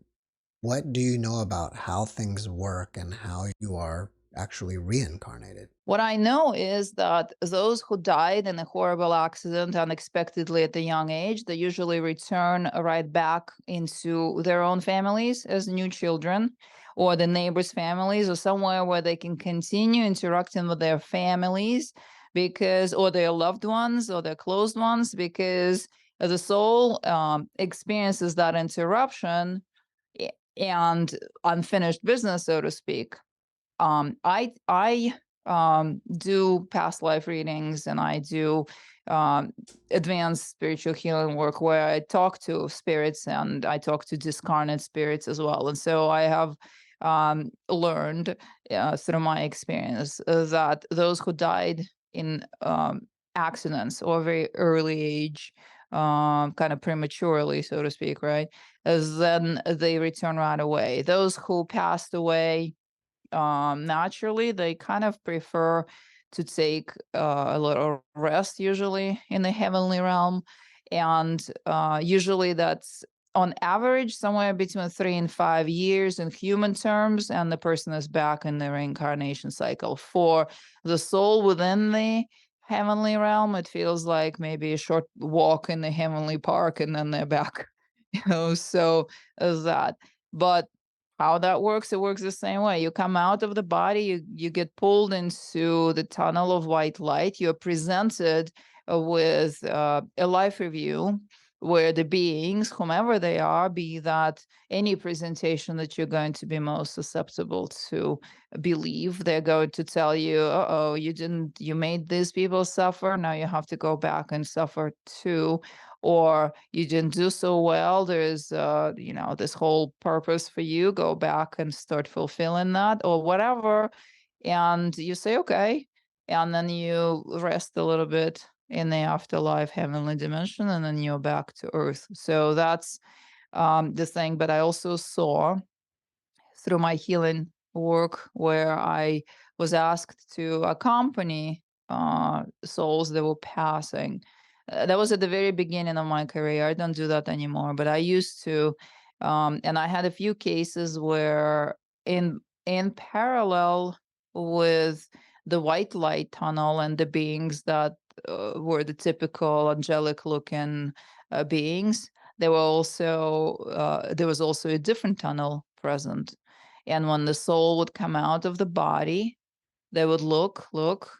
[SPEAKER 2] What do you know about how things work and how you are actually reincarnated?
[SPEAKER 3] What I know is that those who died in a horrible accident unexpectedly at a young age, they usually return right back into their own families as new children, or the neighbors' families, or somewhere where they can continue interacting with their families, or their loved ones, or their close ones, because the soul experiences that interruption and unfinished business, so to speak. I do past life readings, and I do advanced spiritual healing work where I talk to spirits and I talk to discarnate spirits as well. And so I have learned through my experience that those who died in accidents or very early age, kind of prematurely, so to speak, right? As then they return right away. Those who passed away naturally, they kind of prefer to take a little rest, usually in the heavenly realm. And usually that's on average somewhere between 3 and 5 years in human terms, and the person is back in the reincarnation cycle. For the soul within the heavenly realm, it feels like maybe a short walk in the heavenly park, and then they're back. So that. But how that works, it works the same way. You come out of the body, you get pulled into the tunnel of white light. You're presented with a life review where the beings, whomever they are, be that any presentation that you're going to be most susceptible to believe, they're going to tell you, oh, you made these people suffer, now you have to go back and suffer too. Or you didn't do so well, there's this whole purpose for you, go back and start fulfilling that, or whatever. And you say okay, and then you rest a little bit in the afterlife heavenly dimension, and then you're back to earth. So that's the thing, but I also saw through my healing work where I was asked to accompany souls that were passing. That was at the very beginning of my career. I don't do that anymore, but I used to. And I had a few cases where in parallel with the white light tunnel and the beings that were the typical angelic looking beings, there was also a different tunnel present. And when the soul would come out of the body, they would look,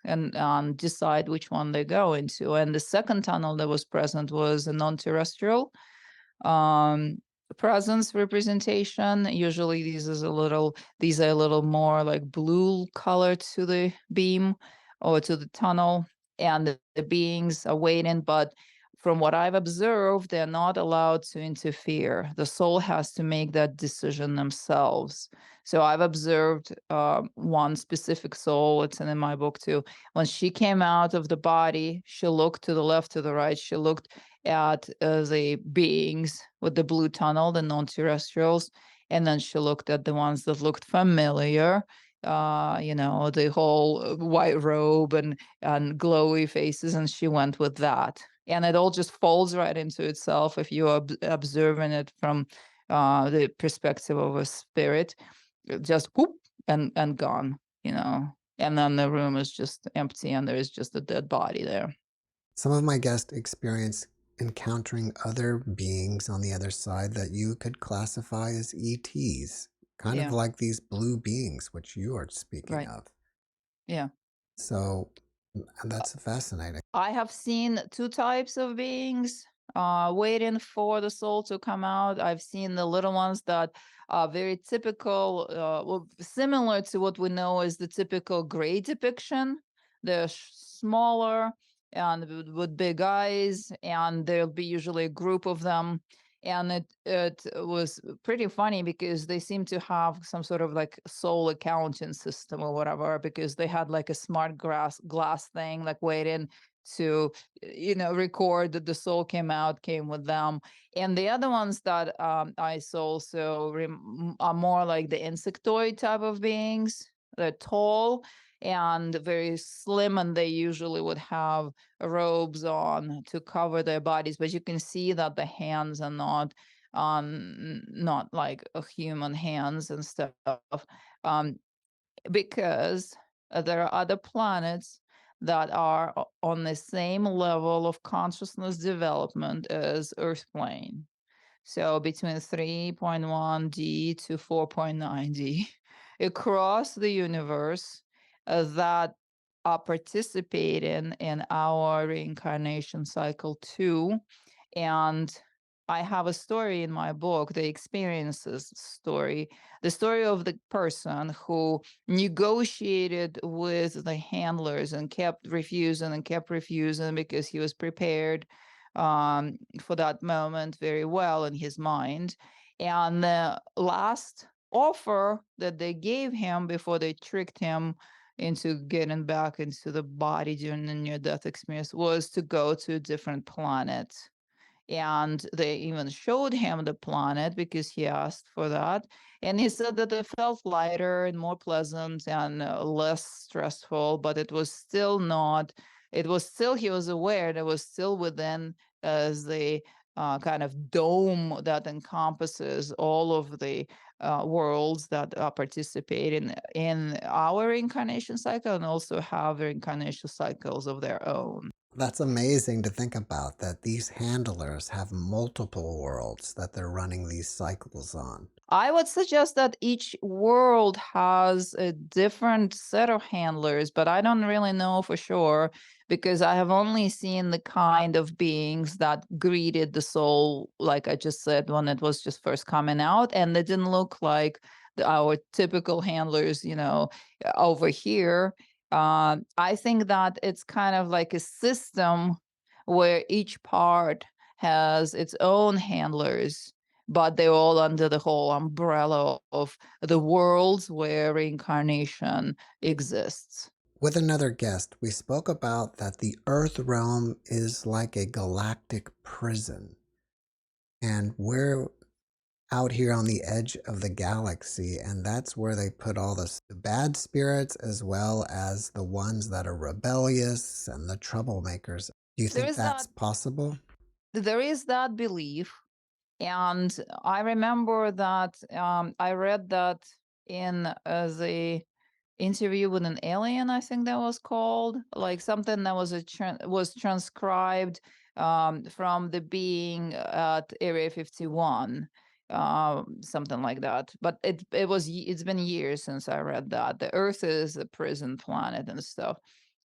[SPEAKER 3] and decide which one they go into. And the second tunnel that was present was a non-terrestrial um, presence representation. Usually these are a little more like blue color to the beam or to the tunnel, and the beings are waiting, but from what I've observed, they're not allowed to interfere. The soul has to make that decision themselves. So I've observed one specific soul, it's in my book too. When she came out of the body, she looked to the left, to the right. She looked at the beings with the blue tunnel, the non-terrestrials, and then she looked at the ones that looked familiar, the whole white robe and glowy faces, and she went with that. And it all just folds right into itself if you are observing it from the perspective of a spirit, just whoop and gone, and then the room is just empty and there is just a dead body there.
[SPEAKER 2] Some of my guests experience encountering other beings on the other side that you could classify as ETs, kind of
[SPEAKER 3] Yeah,
[SPEAKER 2] like these blue beings, which you are speaking
[SPEAKER 3] right.
[SPEAKER 2] of.
[SPEAKER 3] Yeah.
[SPEAKER 2] So that's fascinating.
[SPEAKER 3] I have seen two types of beings waiting for the soul to come out. I've seen the little ones that are very typical, similar to what we know as the typical gray depiction. They're smaller and with big eyes, and there'll be usually a group of them. And it was pretty funny because they seem to have some sort of like soul accounting system or whatever, because they had like a smart glass thing like waiting to record that the soul came with them. And the other ones that I saw also are more like the insectoid type of beings. They're tall and very slim, and they usually would have robes on to cover their bodies, but you can see that the hands are not like a human hands and stuff, um, because there are other planets that are on the same level of consciousness development as Earth plane. So between 3.1D to 4.9D across the universe that are participating in our reincarnation cycle too. And I have a story in my book, the experiences story, the story of the person who negotiated with the handlers and kept refusing because he was prepared for that moment very well in his mind. And the last offer that they gave him before they tricked him into getting back into the body during the near-death experience was to go to a different planet. And they even showed him the planet because he asked for that. And he said that it felt lighter and more pleasant and less stressful, but it was still not, he was aware that it was still within as the kind of dome that encompasses all of the worlds that participate in our reincarnation cycle and also have reincarnation cycles of their own.
[SPEAKER 2] That's amazing to think about, that these handlers have multiple worlds that they're running these cycles on.
[SPEAKER 3] I would suggest that each world has a different set of handlers, but I don't really know for sure because I have only seen the kind of beings that greeted the soul, like I just said, when it was just first coming out, and they didn't look like our typical handlers, over here. I think that it's kind of like a system where each part has its own handlers, but they're all under the whole umbrella of the worlds where reincarnation exists.
[SPEAKER 2] With another guest, we spoke about that the Earth realm is like a galactic prison, and where out here on the edge of the galaxy, and that's where they put all the bad spirits as well as the ones that are rebellious and the troublemakers. Do you
[SPEAKER 3] There
[SPEAKER 2] think
[SPEAKER 3] is
[SPEAKER 2] that's possible?
[SPEAKER 3] that belief. And I remember that I read that in the interview with an alien, I think that was called, like something that was was transcribed from the being at Area 51, something like that. But it's been years since I read that. The Earth is a prison planet and stuff.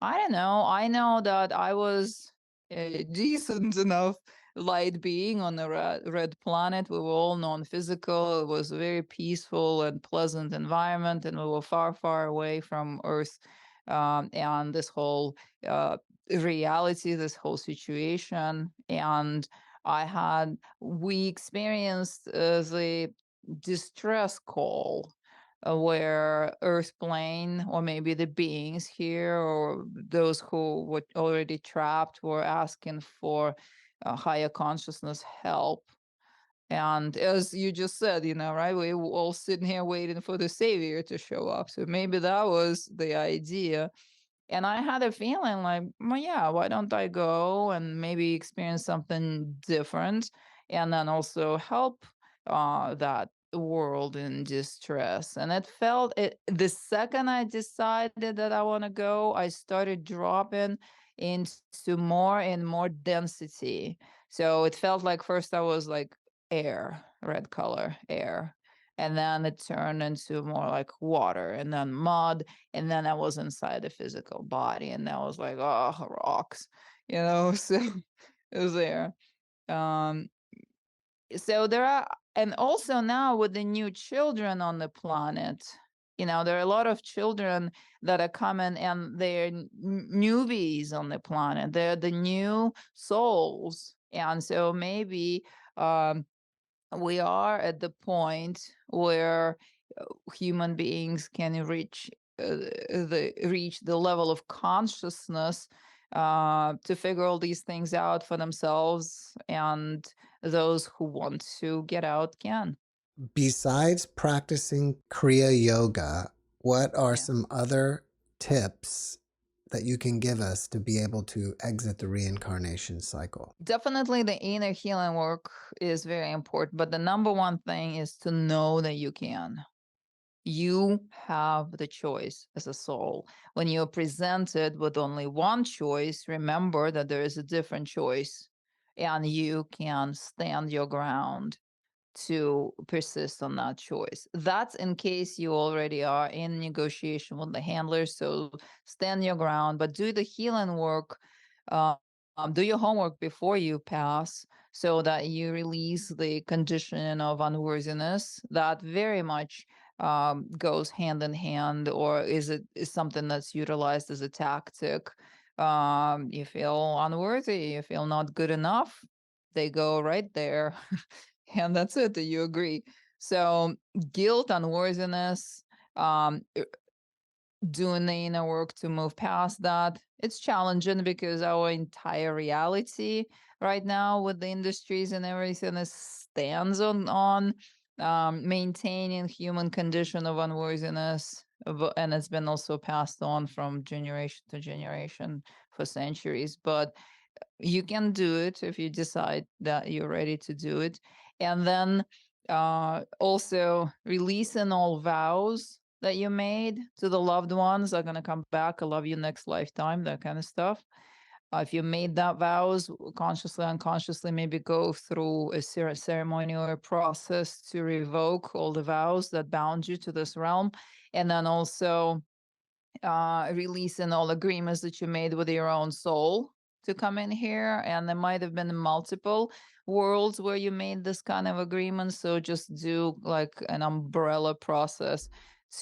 [SPEAKER 3] I don't know. I know that I was a decent enough light being on the red planet. We were all non-physical. It was a very peaceful and pleasant environment, and we were far, far away from Earth, and this whole reality, this whole situation. And we experienced the distress call, where Earth plane, or maybe the beings here, or those who were already trapped, were asking for higher consciousness help. And as you just said, right, we were all sitting here waiting for the savior to show up. So maybe that was the idea. And I had a feeling like, well, yeah, why don't I go and maybe experience something different, and then also help that world in distress. And it felt it the second I decided that I want to go, I started dropping into more and more density. So it felt like first I was like air, red color, air. And then it turned into more like water, and then mud, and then I was inside the physical body, and I was like, oh, rocks, so it was there. Um, so there are, and also now with the new children on the planet, there are a lot of children that are coming, and they're newbies on the planet. They're the new souls. And so maybe we are at the point where human beings can reach the level of consciousness to figure all these things out for themselves, and those who want to get out can.
[SPEAKER 2] Besides practicing Kriya Yoga, what are
[SPEAKER 3] Yeah.
[SPEAKER 2] some other tips that you can give us to be able to exit the reincarnation cycle?
[SPEAKER 3] Definitely the inner healing work is very important, but the number one thing is to know that you can. You have the choice as a soul. When you're presented with only one choice, remember that there is a different choice, and you can stand your ground to persist on that choice. That's in case you already are in negotiation with the handlers. So stand your ground, but do the healing work. Uh, do your homework before you pass, so that you release the condition of unworthiness that very much goes hand in hand, or is something that's utilized as a tactic. You feel unworthy, you feel not good enough, they go right there. And that's it. Do you agree? So guilt, unworthiness, um, doing the inner work to move past that. It's challenging because our entire reality right now with the industries and everything stands on maintaining human condition of unworthiness, and it's been also passed on from generation to generation for centuries. But you can do it if you decide that you're ready to do it. And then also releasing all vows that you made to the loved ones are going to come back. I love you next lifetime, that kind of stuff. If you made that vows consciously, unconsciously, maybe go through a ceremony or a process to revoke all the vows that bound you to this realm. And then also releasing all agreements that you made with your own soul to come in here. And there might have been multiple worlds where you made this kind of agreement. So just do like an umbrella process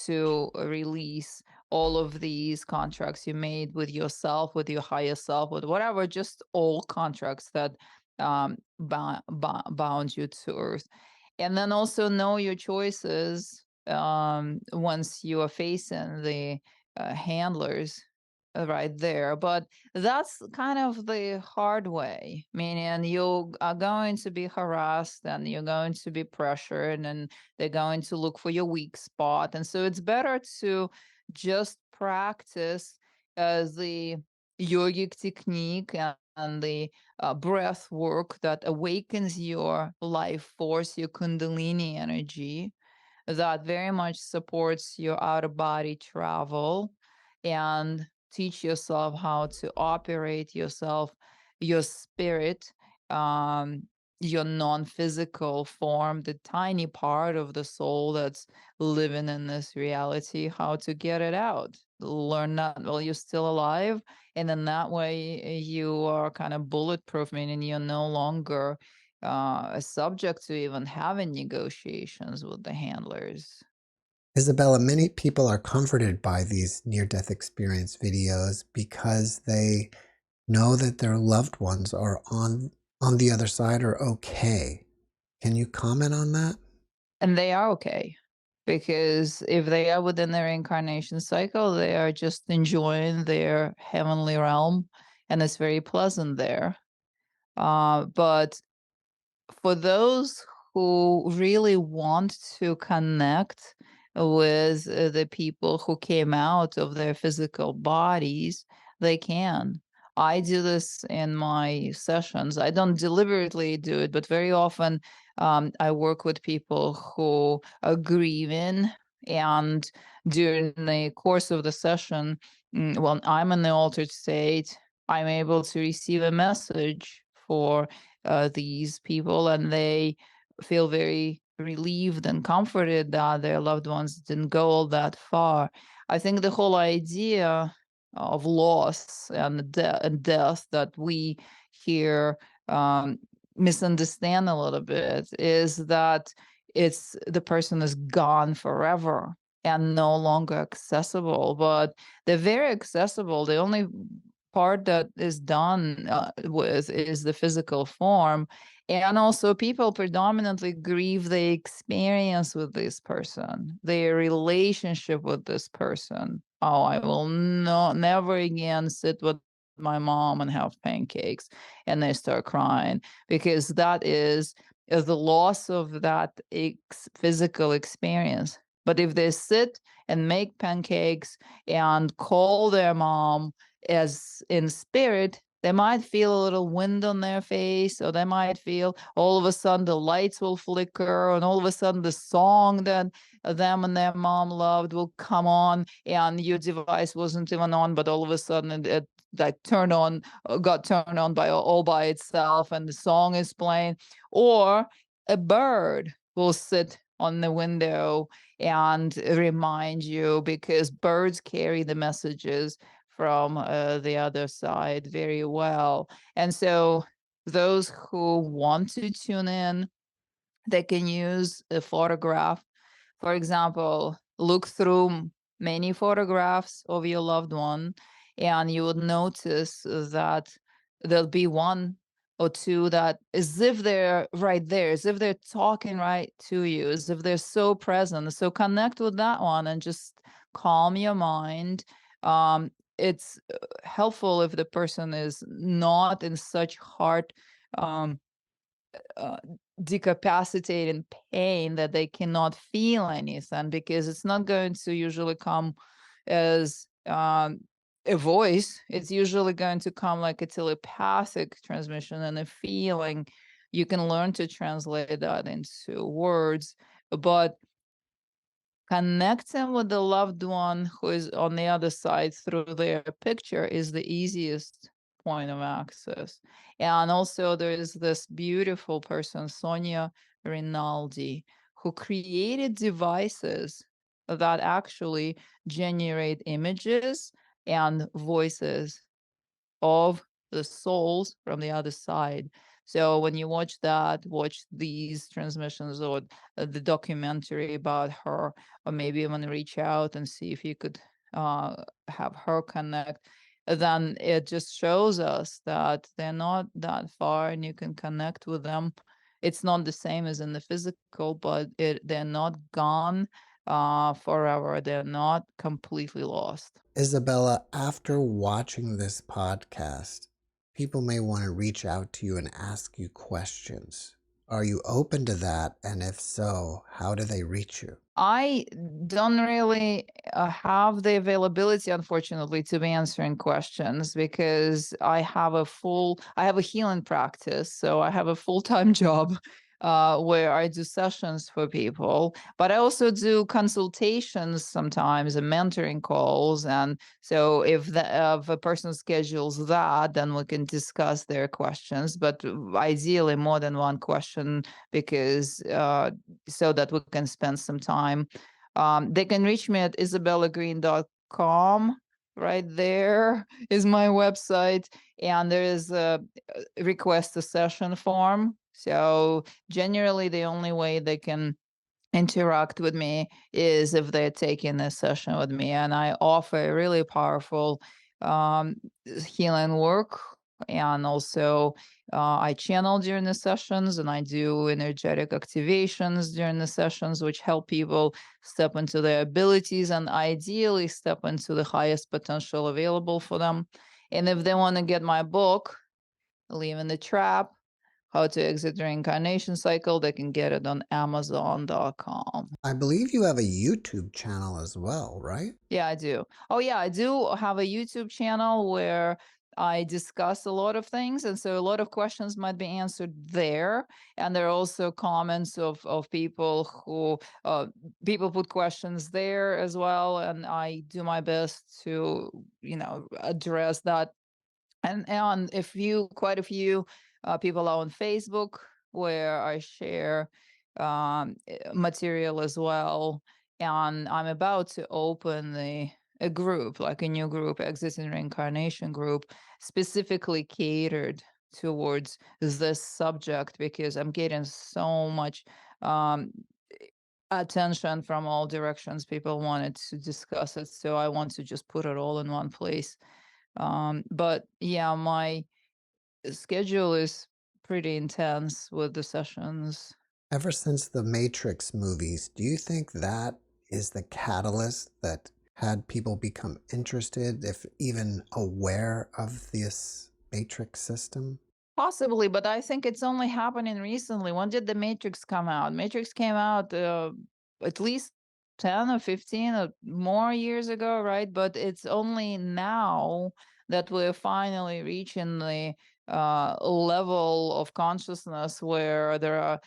[SPEAKER 3] to release all of these contracts you made with yourself, with your higher self, with whatever, just all contracts that bound you to Earth. And then also know your choices once you are facing the handlers. right there. But that's kind of the hard way, meaning you are going to be harassed and you're going to be pressured and they're going to look for your weak spot. And so it's better to just practice the yogic technique and the breath work that awakens your life force, your kundalini energy, that very much supports your out of body travel, and teach yourself how to operate yourself, your spirit, um, your non-physical form, the tiny part of the soul that's living in this reality, how to get it out. Learn that while you're still alive. And in that way, you are kind of bulletproof, meaning you're no longer subject to even having negotiations with the handlers.
[SPEAKER 2] Isabella, many people are comforted by these near-death experience videos because they know that their loved ones are on the other side or okay. Can you comment on that?
[SPEAKER 3] And they are okay, because if they are within their reincarnation cycle, they are just enjoying their heavenly realm, and it's very pleasant there. But for those who really want to connect with the people who came out of their physical bodies, they can. I do this in my sessions. I don't deliberately do it, but very often I work with people who are grieving, and during the course of the session, when I'm in the altered state, I'm able to receive a message for these people, and they feel very relieved and comforted that their loved ones didn't go all that far. I think the whole idea of loss and death that we here misunderstand a little bit is that it's the person is gone forever and no longer accessible. But they're very accessible. The only part that is done with is the physical form. And also people predominantly grieve the experience with this person, their relationship with this person. Oh, I will never again sit with my mom and have pancakes. And they start crying, because that is the loss of that physical experience. But if they sit and make pancakes and call their mom as in spirit, they might feel a little wind on their face, or they might feel all of a sudden the lights will flicker, and all of a sudden the song that them and their mom loved will come on, and your device wasn't even on, but all of a sudden it like got turned on by all by itself, and the song is playing. Or a bird will sit on the window and remind you, because birds carry the messages from the other side very well. And so those who want to tune in, they can use a photograph. For example, look through many photographs of your loved one, and you would notice that there'll be one or two that, as if they're right there, as if they're talking right to you, as if they're so present. So connect with that one and just calm your mind. It's helpful if the person is not in such hard uh, decapacitating pain that they cannot feel anything, because it's not going to usually come as a voice. It's usually going to come like a telepathic transmission and a feeling. You can learn to translate that into words, but connecting with the loved one who is on the other side through their picture is the easiest point of access. And also there is this beautiful person, Sonia Rinaldi, who created devices that actually generate images and voices of the souls from the other side. So when you watch these transmissions, or the documentary about her, or maybe even reach out and see if you could have her connect, then it just shows us that they're not that far and you can connect with them. It's not the same as in the physical, but they're not gone. forever. They're not completely lost.
[SPEAKER 2] Isabella, after watching this podcast, people may want to reach out to you and ask you questions. Are you open to that? And if so, how do they reach you?
[SPEAKER 3] I don't really have the availability, unfortunately, to be answering questions because I have a healing practice. So I have a full-time job where I do sessions for people, but I also do consultations sometimes and mentoring calls. And so if a person schedules that, then we can discuss their questions, but ideally more than one question because so that we can spend some time. They can reach me at isabellagreene.com. Right there is my website, and there is a request a session form. So generally, the only way they can interact with me is if they're taking a session with me, and I offer really powerful um, healing work, and also I channel during the sessions, and I do energetic activations during the sessions, which help people step into their abilities and ideally step into the highest potential available for them. And if they want to get my book, Leaving the Trap, How to Exit the Reincarnation Cycle, they can get it on Amazon.com.
[SPEAKER 2] I believe you have a YouTube channel as well, right?
[SPEAKER 3] Yeah, I do. Oh, yeah, I do have a YouTube channel where I discuss a lot of things. And so a lot of questions might be answered there. And there are also comments of people who people put questions there as well. And I do my best to, address that. And quite a few people are on Facebook where I share material as well. And I'm about to open a group, like a new group, Existing Reincarnation group, specifically catered towards this subject because I'm getting so much um, attention from all directions. People wanted to discuss it. So I want to just put it all in one place. But yeah, my schedule is pretty intense with the sessions.
[SPEAKER 2] Ever since the Matrix movies, do you think that is the catalyst that had people become interested, if even aware of this Matrix system?
[SPEAKER 3] Possibly, but I think it's only happening recently. When did the Matrix come out? Matrix came out at least 10 or 15 or more years ago, right? But it's only now that we're finally reaching the level of consciousness where there are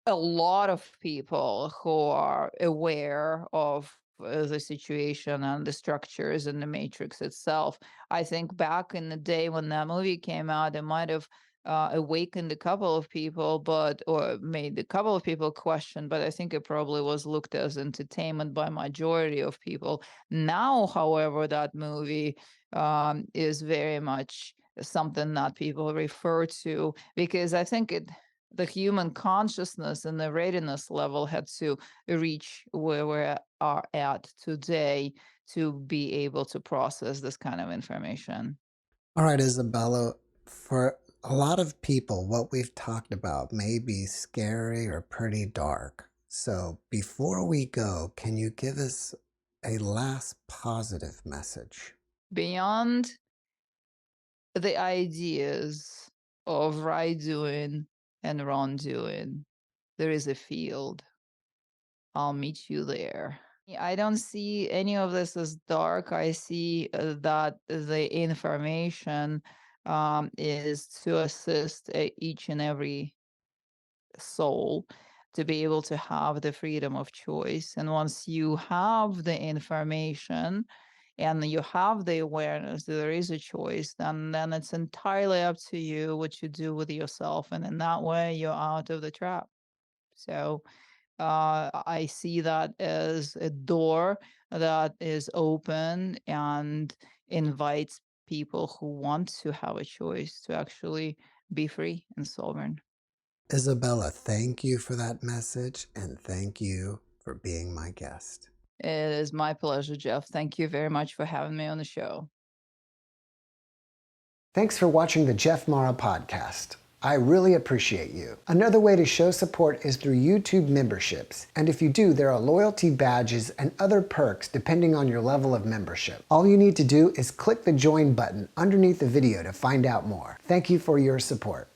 [SPEAKER 3] a lot of people who are aware of the situation and the structures in the matrix itself. I think back in the day when that movie came out, it might have awakened a couple of people, or made a couple of people question, but I think it probably was looked as entertainment by majority of people. Now, however, that movie is very much something that people refer to because I think the human consciousness and the readiness level had to reach where we are at today to be able to process this kind of information.
[SPEAKER 2] All right, Isabella, for a lot of people, what we've talked about may be scary or pretty dark. So before we go, can you give us a last positive message?
[SPEAKER 3] Beyond the ideas of right doing and wrongdoing, there is a field. I'll meet you there. I don't see any of this as dark. I see that the information is to assist each and every soul to be able to have the freedom of choice. And once you have the information and you have the awareness that there is a choice, then it's entirely up to you what you do with yourself. And in that way, you're out of the trap. So I see that as a door that is open and invites people who want to have a choice to actually be free and sovereign.
[SPEAKER 2] Isabella, thank you for that message and thank you for being my guest.
[SPEAKER 3] It is my pleasure, Jeff. Thank you very much for having me on the show.
[SPEAKER 2] Thanks for watching the JeffMara podcast. I really appreciate you. Another way to show support is through YouTube memberships. And if you do, there are loyalty badges and other perks depending on your level of membership. All you need to do is click the join button underneath the video to find out more. Thank you for your support.